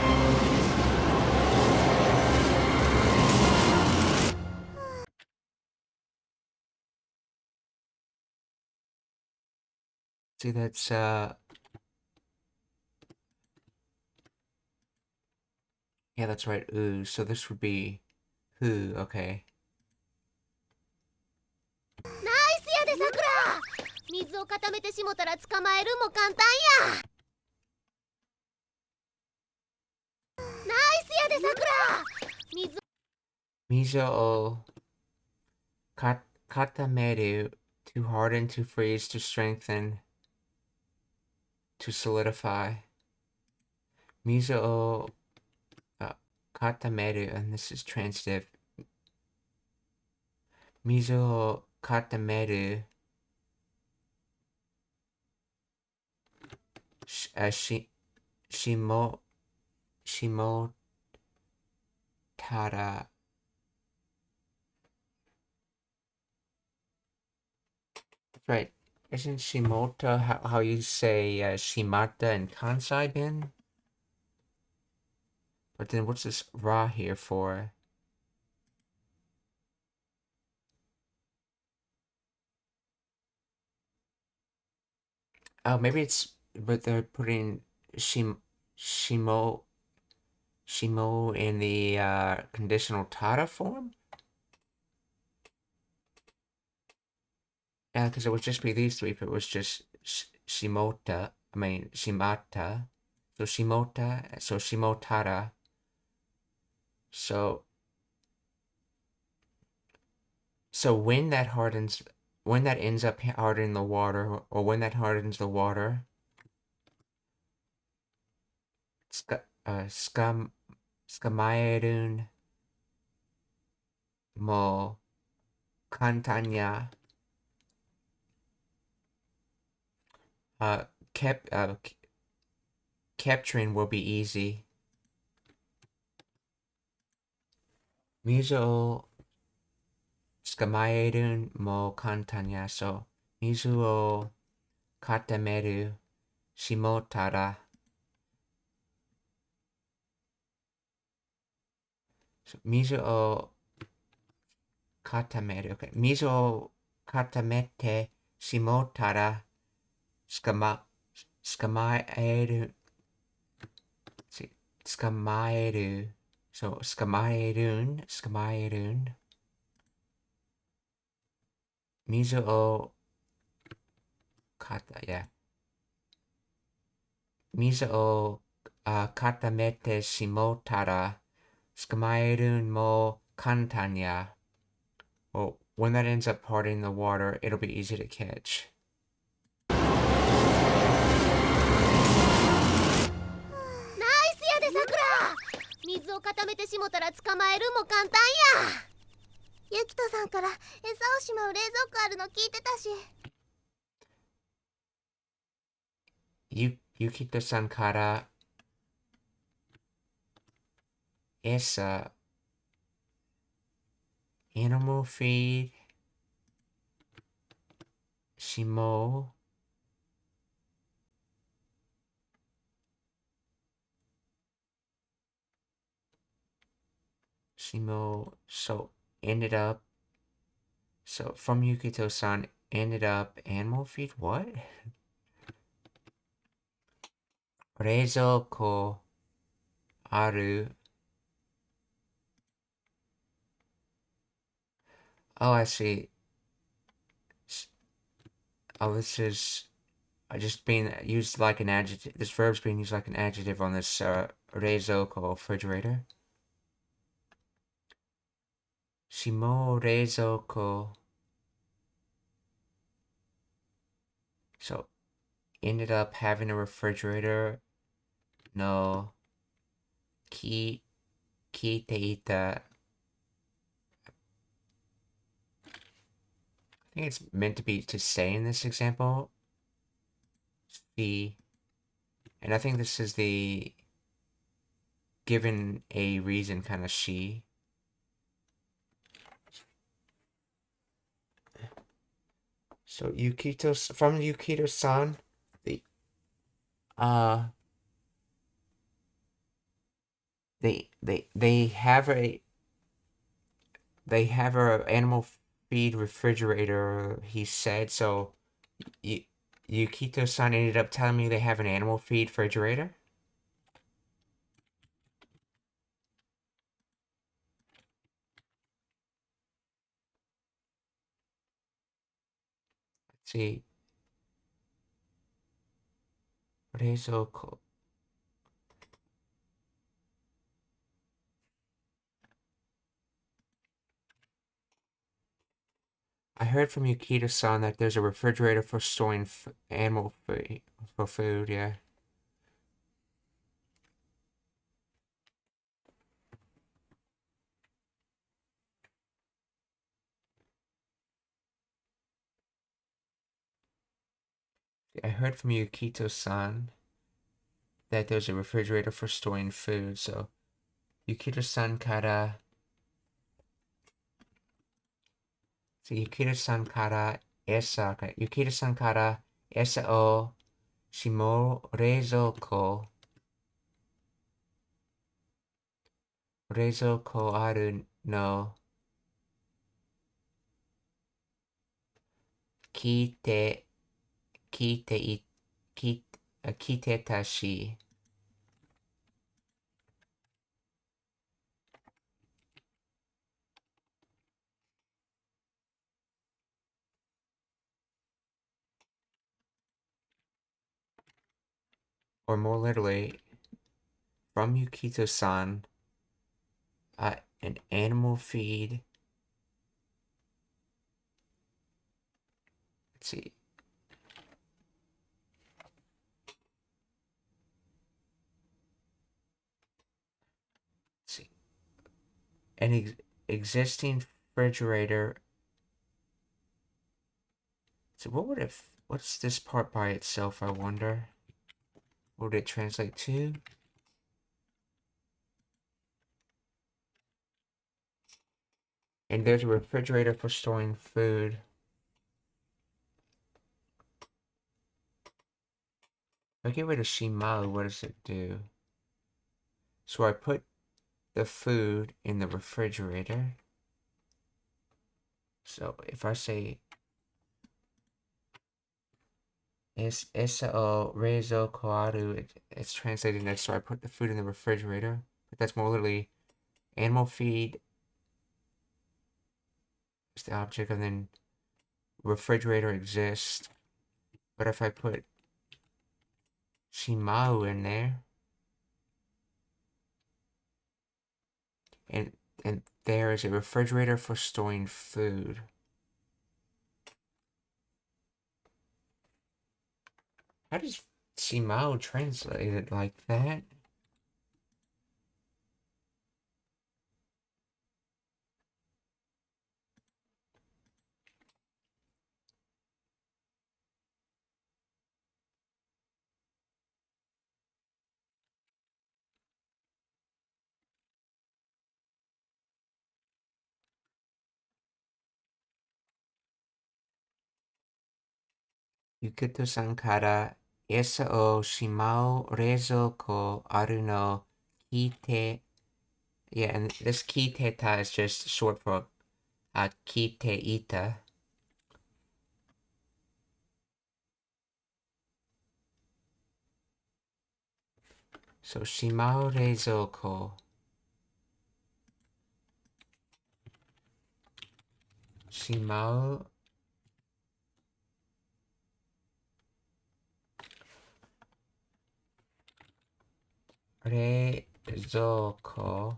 See, that's yeah, that's right. Ooh, so this would be who, okay. ナイスやでさくら。水を固めてしもたら捕まえるも簡単や。ナイスやでさくら。水 Mizo o katameru, to harden, to freeze, to strengthen, to solidify. Mizo o katameru, and this is transitive. Mizo o katameru. Shimo Tara. Right. Isn't Shimota how you say Shimata and Kansai bin? But then what's this ra here for? Oh, maybe it's, but they're putting shimo in the conditional tada form? Yeah, because it would just be these three if it was just shimota. I mean, shimata. So shimota, so shimotara. So when that ends up hardening the water, or when that hardens the water, skamaerun mo kantanya capturing will be easy. Mizo o skamaerun mo kantanya. So mizu o katameru shimotara. So mizu o katameru. Okay. Mizu o katamete shimotara skamaeru. See, skamaeru. So skamaerun. Mizu o kata, yeah. Mizu o katamete shimotara skamaerun mo kantanya. Well, when that ends up hardening the water, it'll be easy to catch. ナイスやでさくら。水を固めてしもたら捕まえるも簡単や。ゆきとさんから餌をしまう冷蔵庫あるの聞いてたし。Yukito-san kara esa animal feed shimo so ended up so from Yukito-san ended up animal feed what? Reizouko aru. Oh, I see. Oh, this is just being used like an adjective. This verb's being used like an adjective on this reizouko refrigerator. Shimo reizouko. So, ended up having a refrigerator. No. Kite ita. I think it's meant to be to say in this example. And I think this is the given a reason kind of she. So from Yukito-san, they have a animal feed refrigerator, he said. So Yukito-san ended up telling me they have an animal feed refrigerator. Let's see. Reizouko. I heard from Yukito-san that there's a refrigerator for storing animal food, for food, yeah. I heard from Yukito-san that there's a refrigerator for storing food, so Yukito-san kara Yukito-san kara esa o shimo reizouko aru no kiteta shi. or more literally, from Yukito-san, an animal feed. Let's see. Let's see. An existing refrigerator. So what's this part by itself, I wonder? What would it translate to? And there's a refrigerator for storing food. If I get rid of Shimaru, what does it do? So I put the food in the refrigerator. So if I say SO Reizo Koaru, it's translated next, so I put the food in the refrigerator. But that's more literally animal feed is the object, and then refrigerator exists. But if I put Shimau in there, and there is a refrigerator for storing food. How does Shimau translate it like that? Yukito-san kara esa o shimau reizouko aru no kite. Yeah, and this kiteta is just short for kiteita. So shimau reizouko. Shimau reizouko.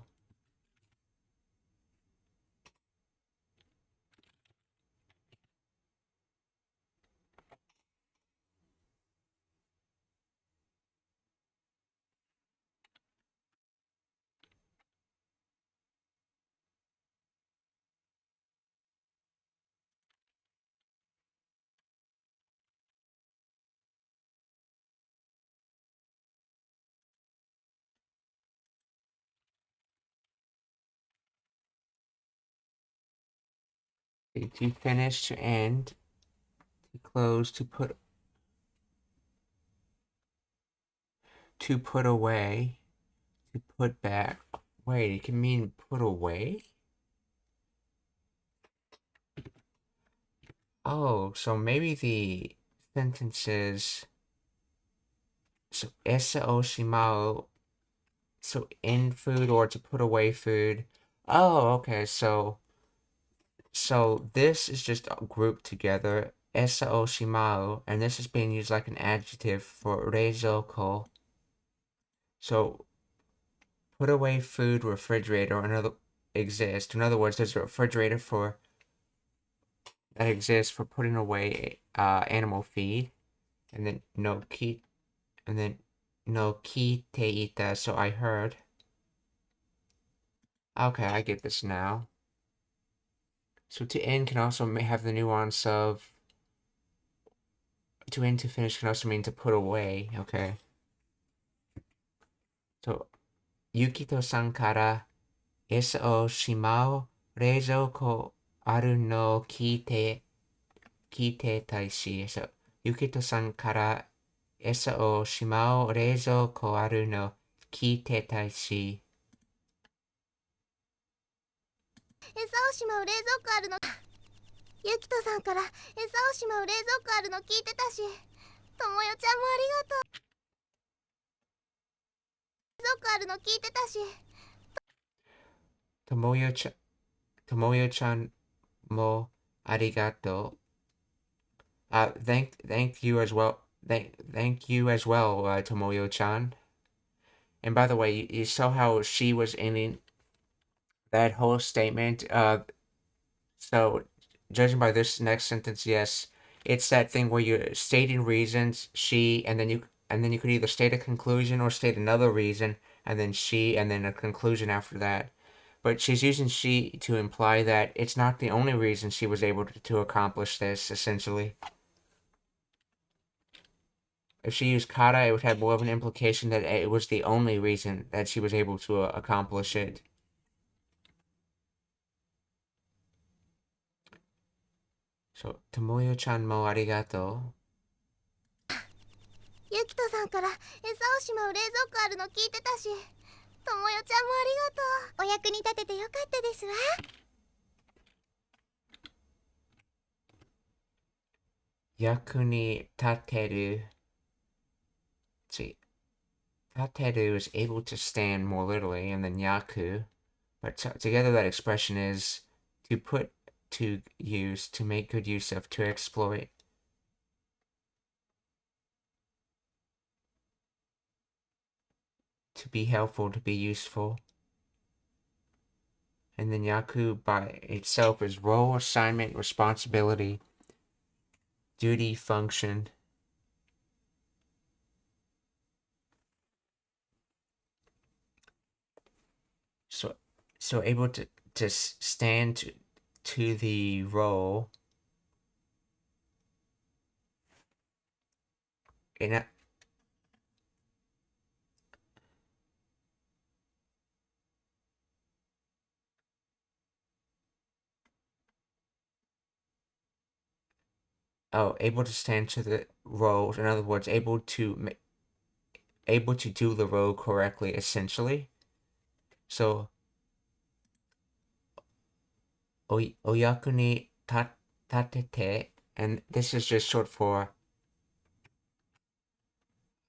To finish, to end, to close, to put away, to put back. Wait, it can mean put away? Oh, so maybe the sentences. So esa o shimau. So in food or to put away food. Oh, okay. So this is just grouped together. Esa o shimau, and this is being used like an adjective for reizouko. So put away food refrigerator exists. In other words, there's a refrigerator that exists for putting away animal feed, and then no kiteita. So I heard. Okay, I get this now. So to end can also have the nuance of to end to finish can also mean to put away. Okay. So Yukito-san kara esa o shimau reizouko aru no kite taishi. So Yukito-san kara esa o shimau reizouko aru no kite taishi. 餌をしまう冷蔵庫あるの。ゆきとさんから餌をしまう冷蔵庫あるの聞いてたし、ともよちゃんもありがとう。冷蔵庫あるの聞いてたし。Tomoyo-chan mo arigato. Thank you as well. thank you as well, Tomoyo-chan. And by the way, you saw how she was ending that whole statement. So judging by this next sentence, yes, it's that thing where you're stating reasons, she, and then you could either state a conclusion or state another reason, and then she, and then a conclusion after that. But she's using she to imply that it's not the only reason she was able to accomplish this, essentially. If she used kata, it would have more of an implication that it was the only reason that she was able to accomplish it. So, Tomoyo-chan mo arigato. ゆきとさんから餌をしまう冷蔵庫あるの聞いてたし、ともよちゃんもありがとう。お役に立ててよかったですわ。役に立てる. See, tateru is able to stand more literally, and then yaku. But together that expression is to put to use, to make good use of, to exploit. To be helpful, to be useful. And then yaku by itself is role, assignment, responsibility, duty, function. So able to stand to the role in a, able to stand to the role. In other words, able to do the role correctly, essentially. So, oyaku ni tatete, and this is just short for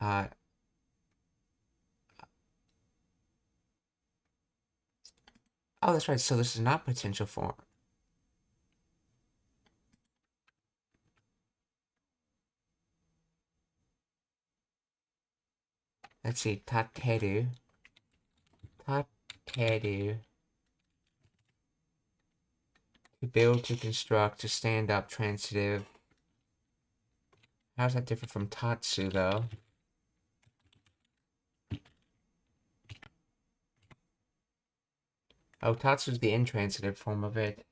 oh, that's right. So this is not potential form. Let's see, tateru. Tateru. To build, to construct, to stand up, transitive. How's that different from tatsu, though? Oh, tatsu is the intransitive form of it.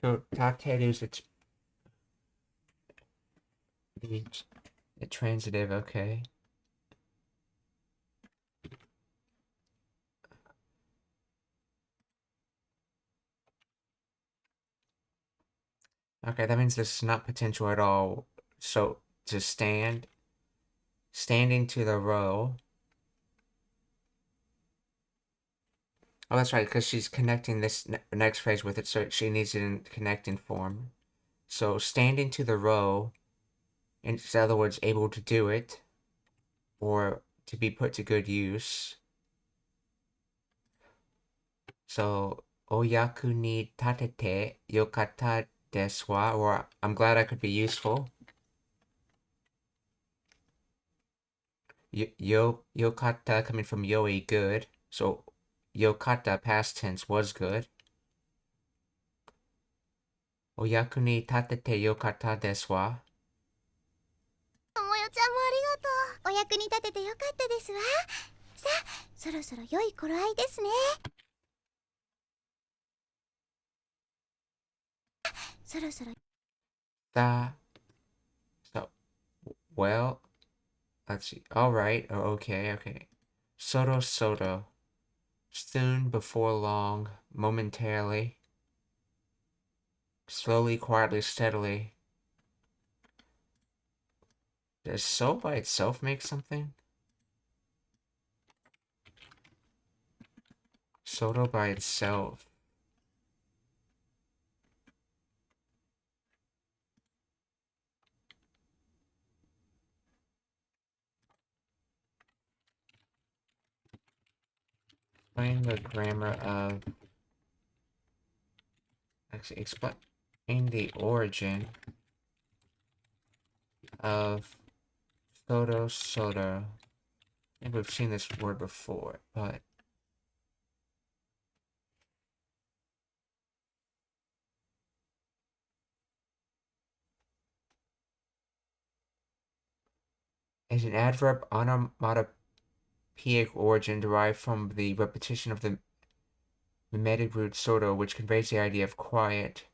So tateru is the transitive, okay. Okay, that means this is not potential at all. So, to standing to the row. Oh, that's right, because she's connecting this next phrase with it, so she needs it in connecting form. So, standing to the row, in other words, able to do it, or to be put to good use. So, oyaku ni tatete yokata desu wa, or I'm glad I could be useful. Yokata coming from yoi, good. So, yokata past tense was good. Oyaku ni tatete yokata desu wa. ともよちゃんもありがとう。お役に立ててよかったですわ。さあ、そろそろ良い頃合いですね。そろそろ。So, well, let's see. Alright, okay. Soto. Soon, before long, momentarily. Slowly, quietly, steadily. Does so by itself make something? Soto by itself. Explain the grammar of... Actually, explain the origin of soda. I think we've seen this word before, but is an adverb onomatopoeic origin derived from the repetition of the mimetic root soto, which conveys the idea of quiet,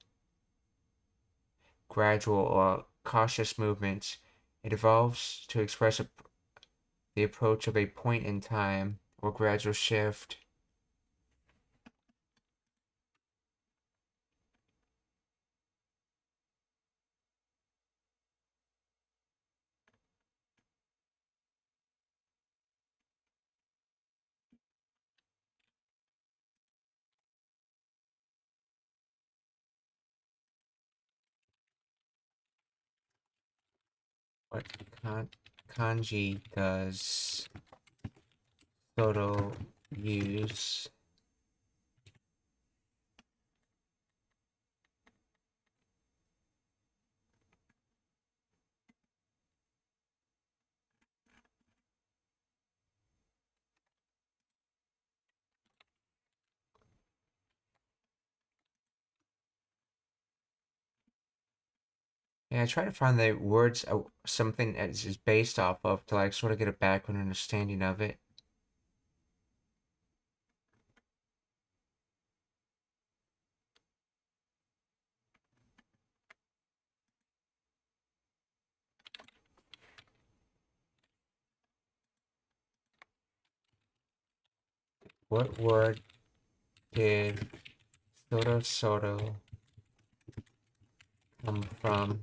gradual, or cautious movements. It evolves to express the approach of a point in time or gradual shift. What kanji does Soto use? Yeah, I try to find the words something that is based off of to like sort of get a background understanding of it. What word did Soto come from?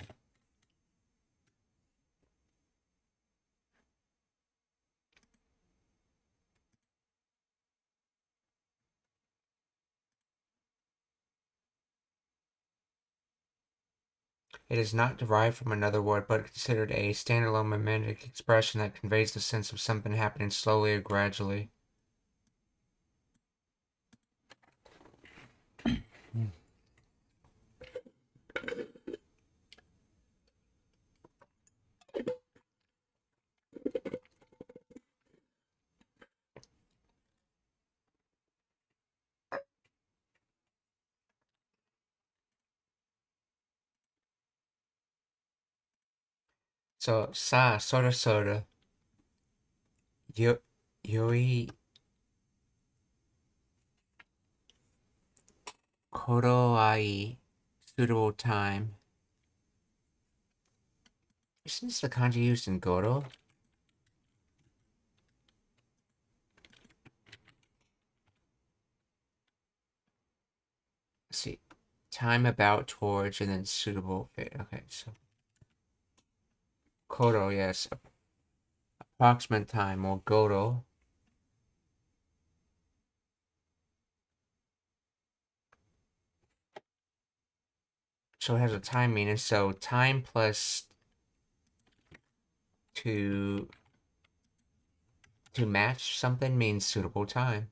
It is not derived from another word, but considered a standalone mimetic expression that conveys the sense of something happening slowly or gradually. So, soda, yoi, koroai, suitable time. Isn't this the kanji used in Goro? Let's see. Time about, towards, and then suitable. Okay, so. Koro, yes. Approximate time, or Goro. So it has a time meaning. So time plus to match something means suitable time.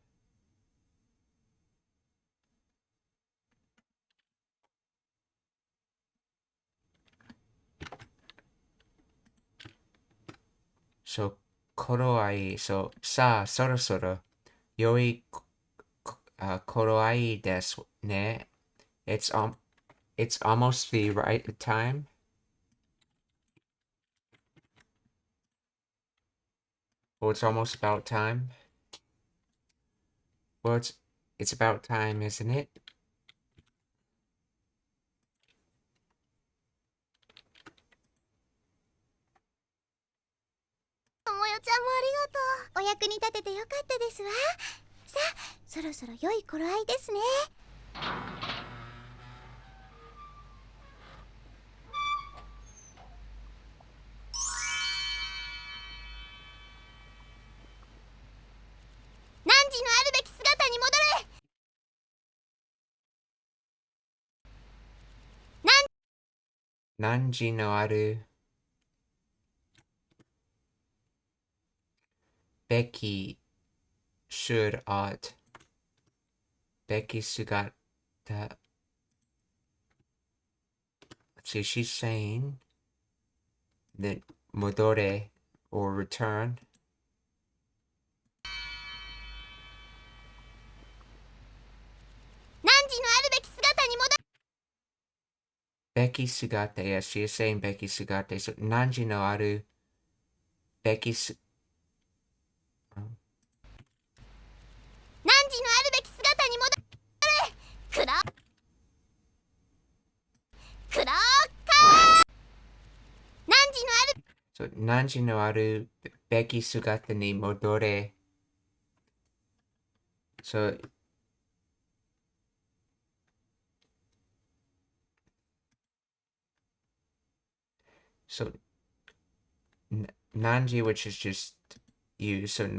So koroai. So sorosoro yoi koroai desu ne. It's almost the right time. Well, it's almost about time. Well, it's about time, isn't it? ともよちゃんもありがとう。お役に立ててよかったですわ。さあ、そろそろ良い頃合いですね。汝のあるべき姿に戻れ。Nanji no aru Becky should ought Becky sugata. Let's see, she's saying then modore or return. 汝のあるべき姿に戻れ。 Becky Sugate, yes, she is saying Becky Sugate. So Nanji no Aru Becky 汝のあるべき姿に戻れ。クラクラーカー。汝のある So Nanji no Aru Becky Sugate ni modore. So Nanji, which is just you. So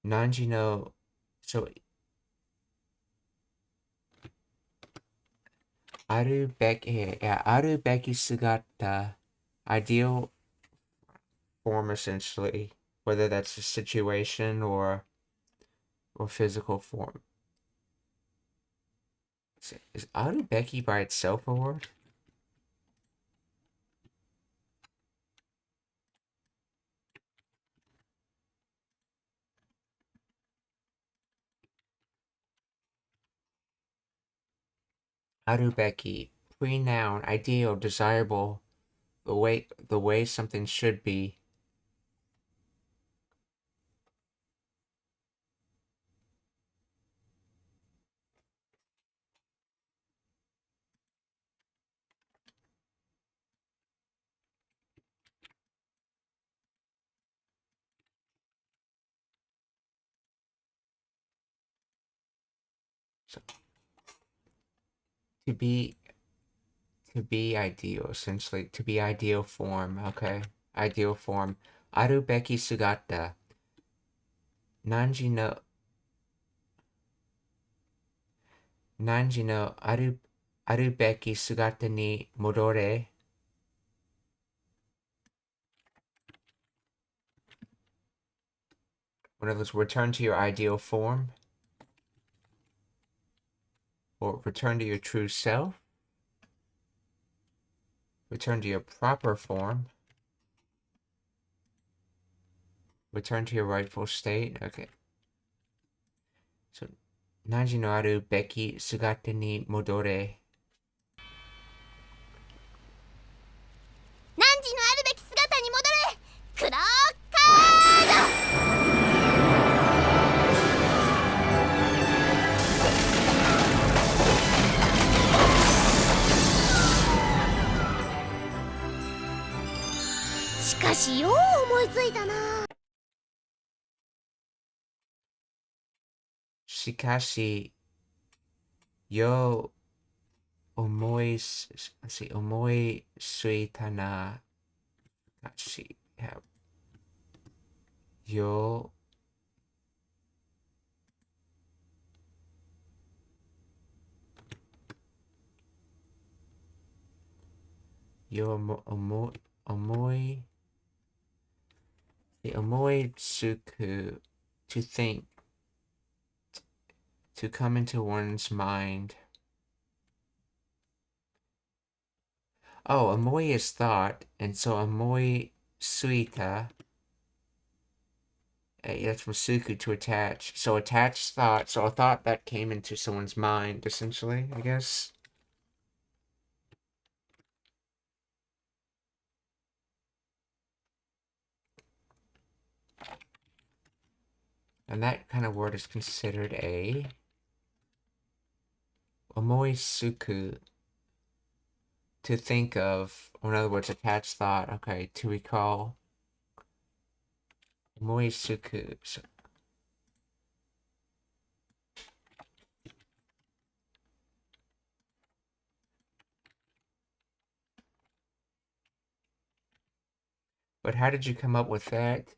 Nanji no. So Aru Becky, yeah, Aru Becky Sugata, ideal form essentially, whether that's a situation or physical form. Is Aru Becky by itself a word? Arubeki, pre-noun, ideal, desirable, the way something should be. So, to be ideal, essentially, to be ideal form, okay? Ideal form. Arubeki sugata. Nanji no arubeki sugata ni modore. In other words, return to your ideal form. Or return to your true self. Return to your proper form. Return to your rightful state. Okay. So, Nanji no aru beki sugata ni modore. 汝のあるべき姿に戻れ。クラーカード。しかしよう思いついたな。 Shikashi yo omoi suita na kashi yo omoi the omoi suku, to think, to come into one's mind. Oh, omoi is thought, and so omoi suita, that's from suku, to attach. So attached thought, so a thought that came into someone's mind, essentially, I guess. And that kind of word is considered a omoi suku, to think of, or in other words, attached thought. Okay, to recall. Omoi suku. So, but how did you come up with that?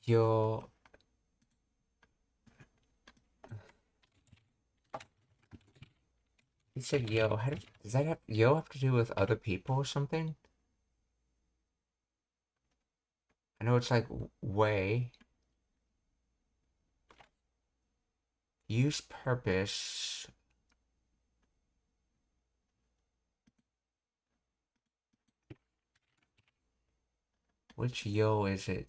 Yo said yo. Does that have yo have to do with other people or something? I know it's like way. Use purpose. Which yo is it?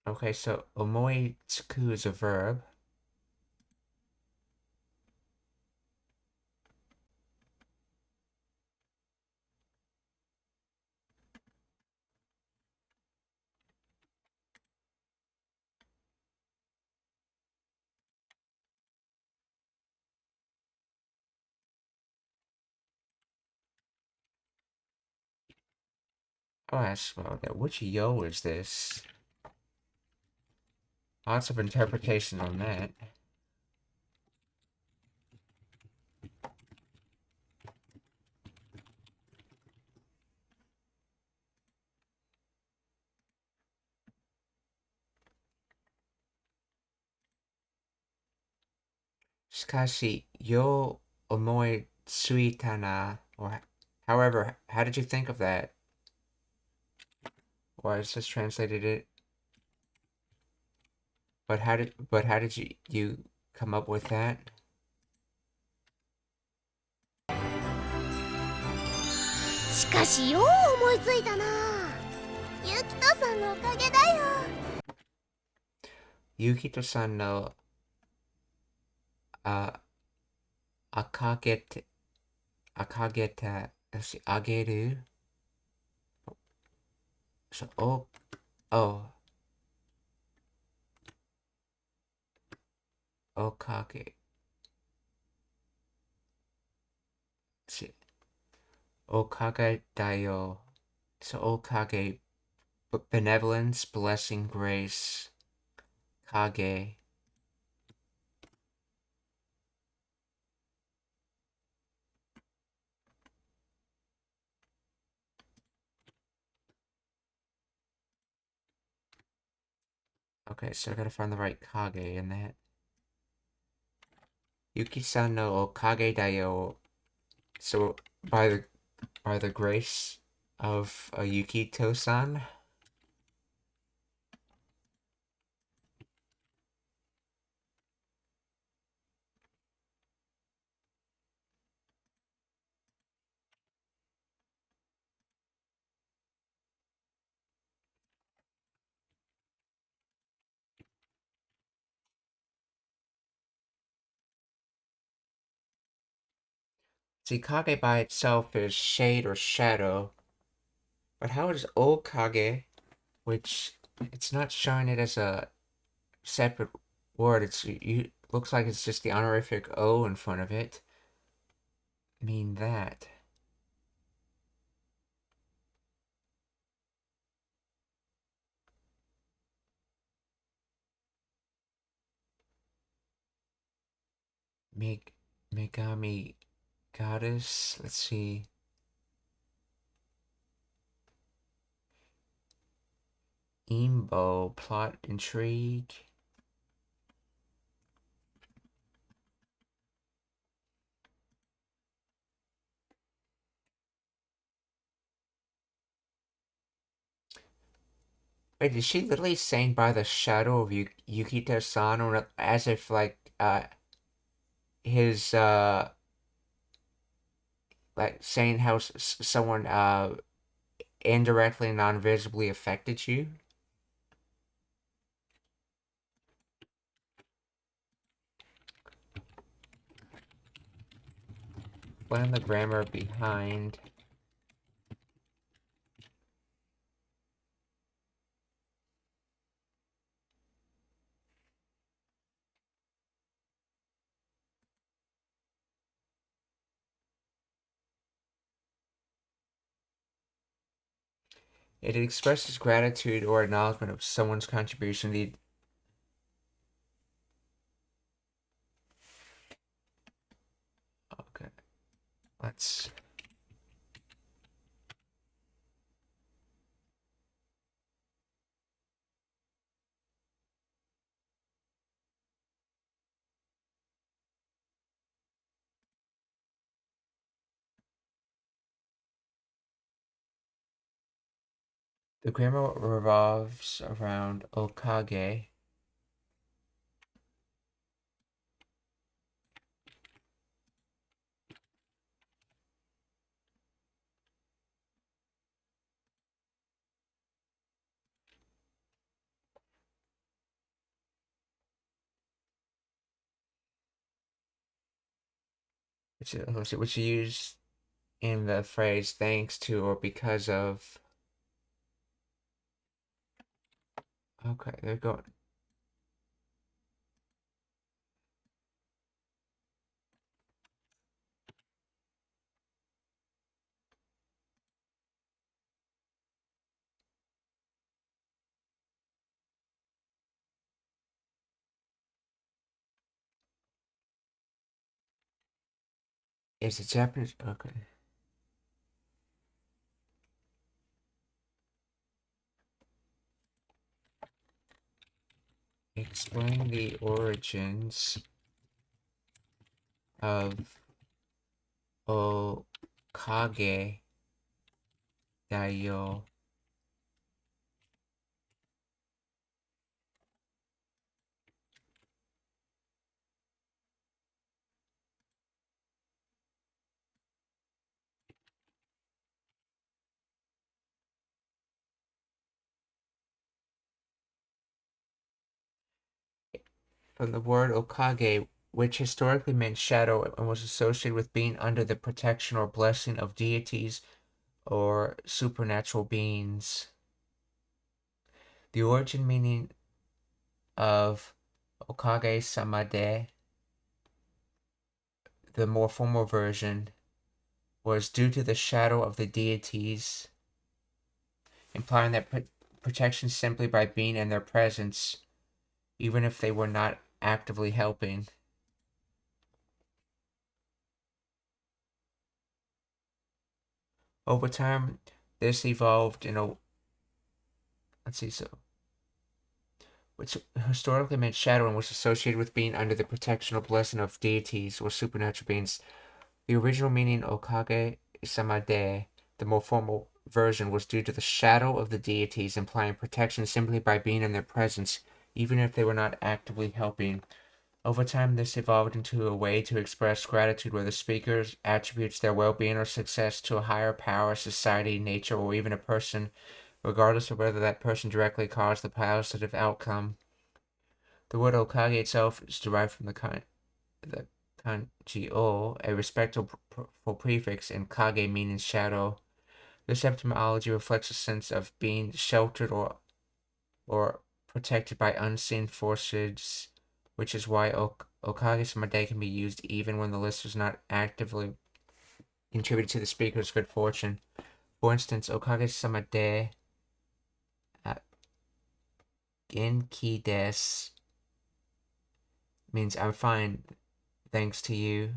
Okay, so omoitsuku is a verb. Oh, I smell that. Which yo is this? Lots of interpretation on that. Shikashi, yo omoi tsuita na. Or, however, how did you think of that? Or I just translated it. But how did you come up with that? しかしよう思いついたな。ゆきとさんのおかげだよ。Yukito-san no akageta let's see, ageru. So okage. Let's see. Okage dayo. So okage, benevolence, blessing, grace. Kage. Okay, so I gotta find the right kage in that. Yuki-san no okage dayo. So by the grace of Yukito-san. See, kage by itself is shade or shadow. But how is okage, which it's not showing it as a separate word, looks like it's just the honorific O in front of it. Mean that. Megami goddess, let's see. Imbo, plot intrigue. Wait, is she literally saying by the shadow of Yukito-san, or as if like his like saying how someone indirectly non-visibly affected you? Plan the grammar behind. It expresses gratitude or acknowledgement of someone's contribution. Okay. let's. The grammar revolves around Okage. Which is used in the phrase thanks to or because of. Okay, they're going. Is it Japanese? Okay. Explain the origins of Okage Dayo. From the word Okage, which historically meant shadow and was associated with being under the protection or blessing of deities or supernatural beings. The origin meaning of Okage Samade, the more formal version, was due to the shadow of the deities, implying that protection simply by being in their presence, even if they were not actively helping. Over time, this evolved in a which historically meant shadow and was associated with being under the protection or blessing of deities or supernatural beings. The original meaning Okage Samade, the more formal version, was due to the shadow of the deities, implying protection simply by being in their presence, even if they were not actively helping. Over time, this evolved into a way to express gratitude where the speaker attributes their well-being or success to a higher power, society, nature, or even a person, regardless of whether that person directly caused the positive outcome. The word Okage itself is derived from the kanji o, a respectful prefix, and kage meaning shadow. This etymology reflects a sense of being sheltered or protected by unseen forces, which is why Okage Samade can be used even when the listener is not actively contributing to the speaker's good fortune. For instance, Okage Samade Genki desu means I'm fine thanks to you.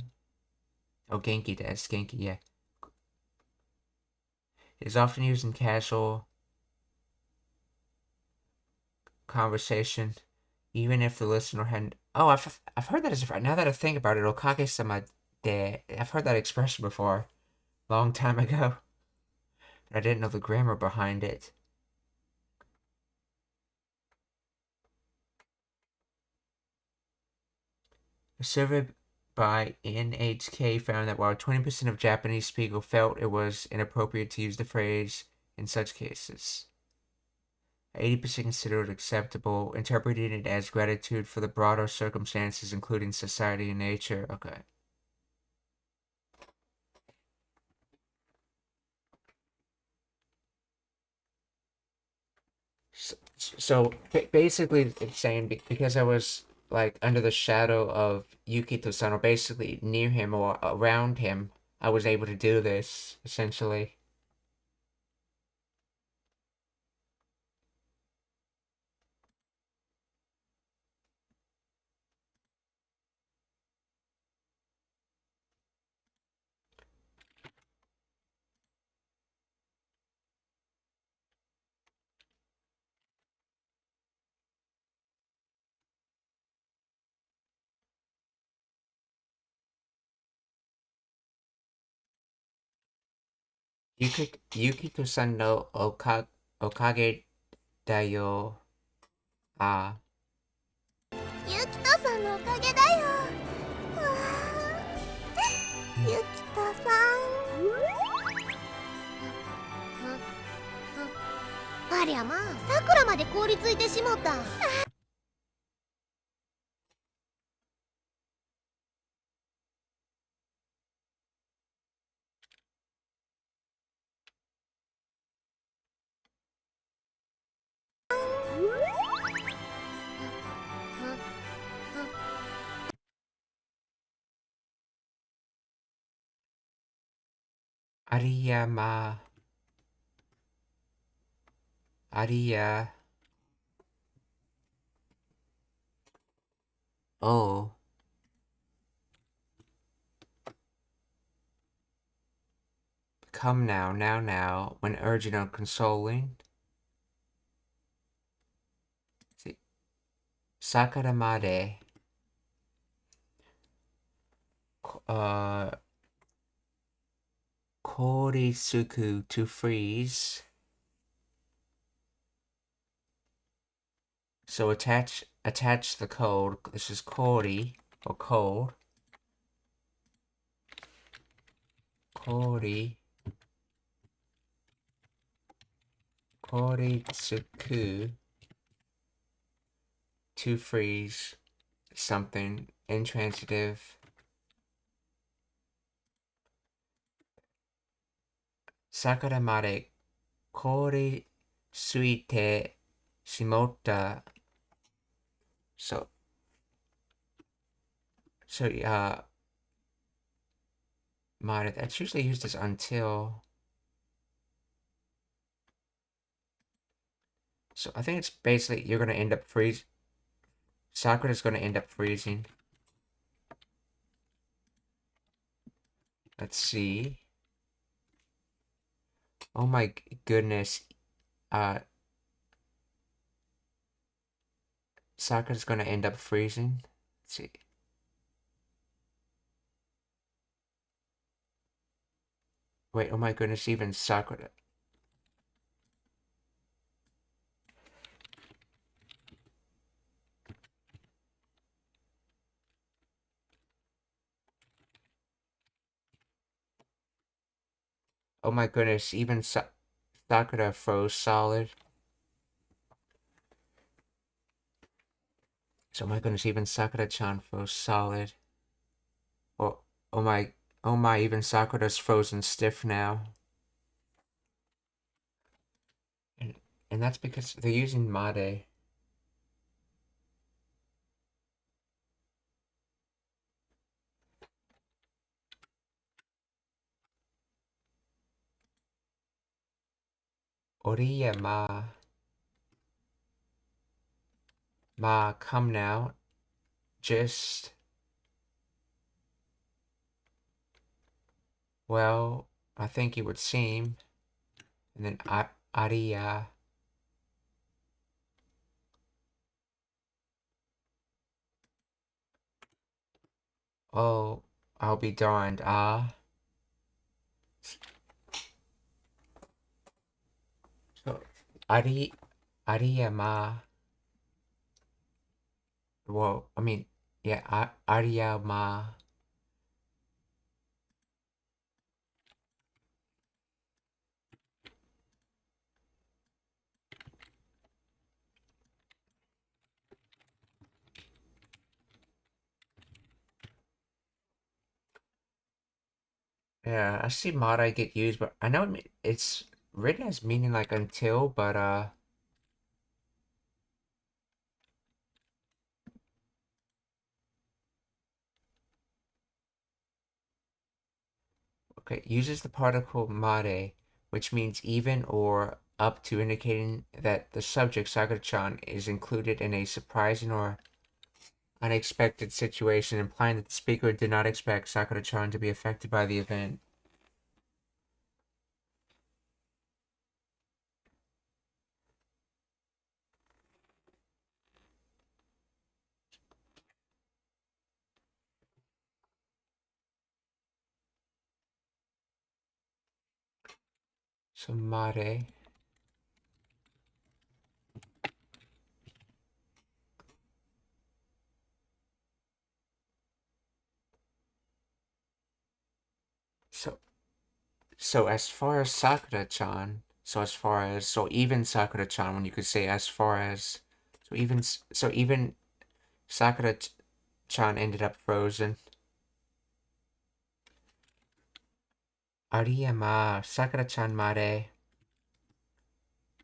Oh, Genki desu, Genki, yeah. It is often used in casual conversation, even if the listener hadn't. Oh, I've heard that as now that I think about it, Okage Samade. I've heard that expression before, long time ago. But I didn't know the grammar behind it. A survey by NHK found that while 20% of Japanese people felt it was inappropriate to use the phrase in such cases, 80% considered it acceptable, interpreting it as gratitude for the broader circumstances, including society and nature. Okay. So basically, it's saying because I was like under the shadow of Yukito-san, or basically near him or around him, I was able to do this essentially. Yukito-san no okage da yo. Ah. ユキトさんのおかげだよ。うわーユキトさん。ありゃまあ、さくらまで凍りついてしもた。Ariyama. Ariya. Oh. Come now, when urgent or consoling. See. Sakura made. Korisuku to freeze. So attach the code. This is Kori or code. Koritsuku to freeze something intransitive. Sakura made kori suite shimota. So made, that's usually used as until. So I think it's basically you're gonna end up Sakura's gonna end up freezing. Let's see. Oh my goodness. Sakura's gonna end up freezing. Let's see. Wait, oh my goodness, even Sakura. Oh my goodness, even Sakura froze solid. So my goodness, even Sakura-chan froze solid. Oh my, even Sakura's frozen stiff now. And that's because they're using Made. Oriya Ma, come now. Just, well, I think it would seem. And then Ariya. Oh, I'll be darned. So, Ariyama. Well, I mean, yeah, Ariyama. Yeah, I see Mada get used, but I know it's written as meaning like until, but okay, uses the particle made, which means even or up to, indicating that the subject Sakura-chan is included in a surprising or unexpected situation, implying that the speaker did not expect Sakura-chan to be affected by the event. So Mare. So as far as Sakura-chan, so even Sakura-chan, when you could say as far as, so even Sakura-chan ended up frozen. Ariyama, Sakura-chan mare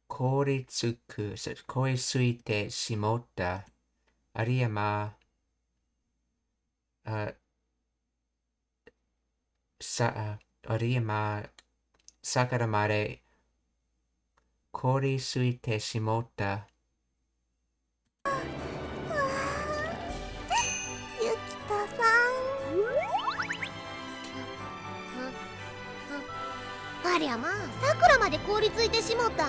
koritsuite shimotta. Ariyama, Ariyama, Sakura mare koritsuite shimotta. ゆきとさんありゃまあさくらまで凍りついてしもった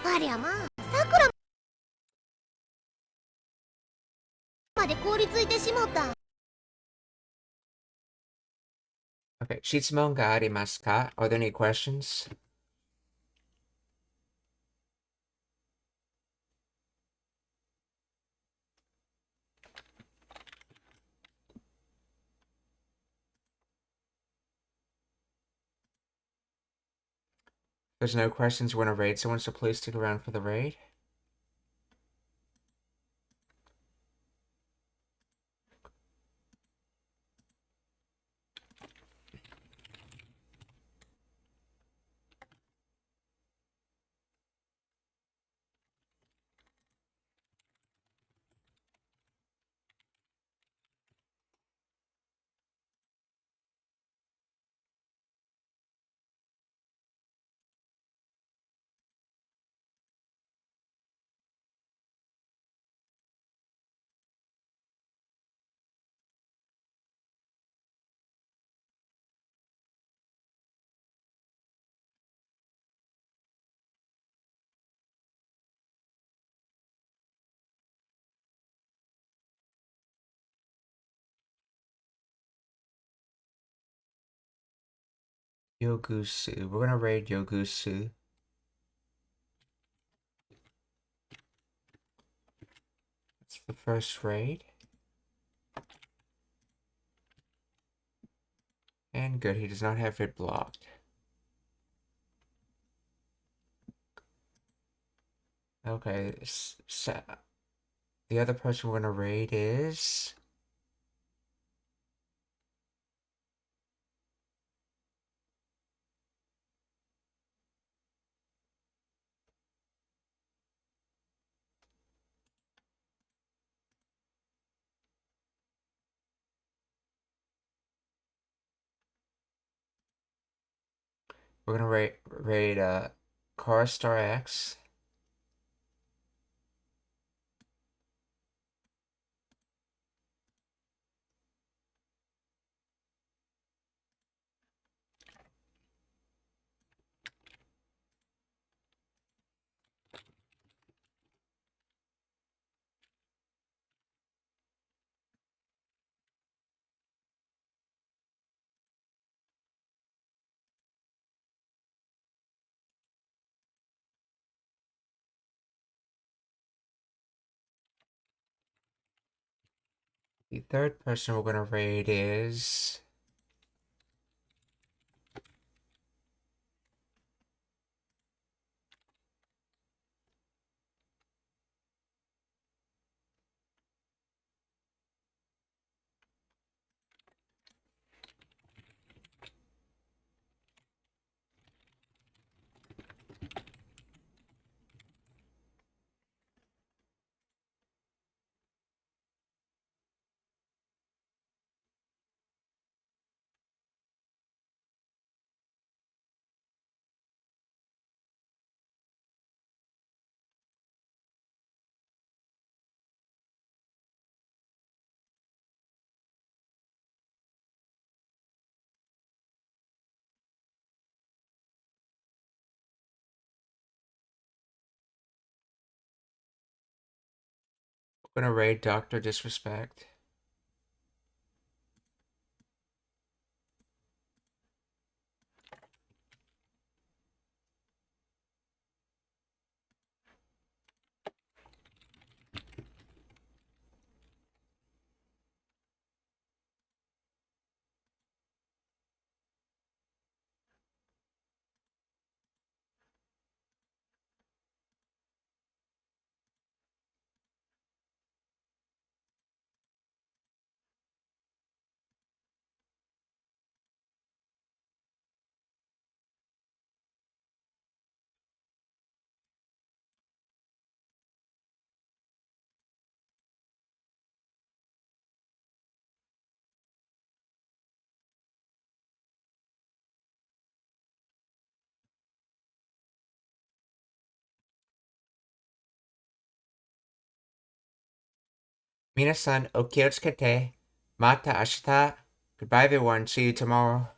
ありゃまあさくらまで凍りついてしもった Okay, Shitsumon ga arimasu ka? Are there any questions? There's no questions. We're gonna raid someone, so please stick around for the raid. Yogusu. We're gonna raid Yogusu. That's the first raid. And good, he does not have it blocked. Okay, the other person we're gonna raid is... We're gonna raid Carstar X. The third person we're gonna raid is... We're gonna raid Dr. Disrespect. 皆さんお気をつけて。また明日。Goodbye everyone. See you tomorrow.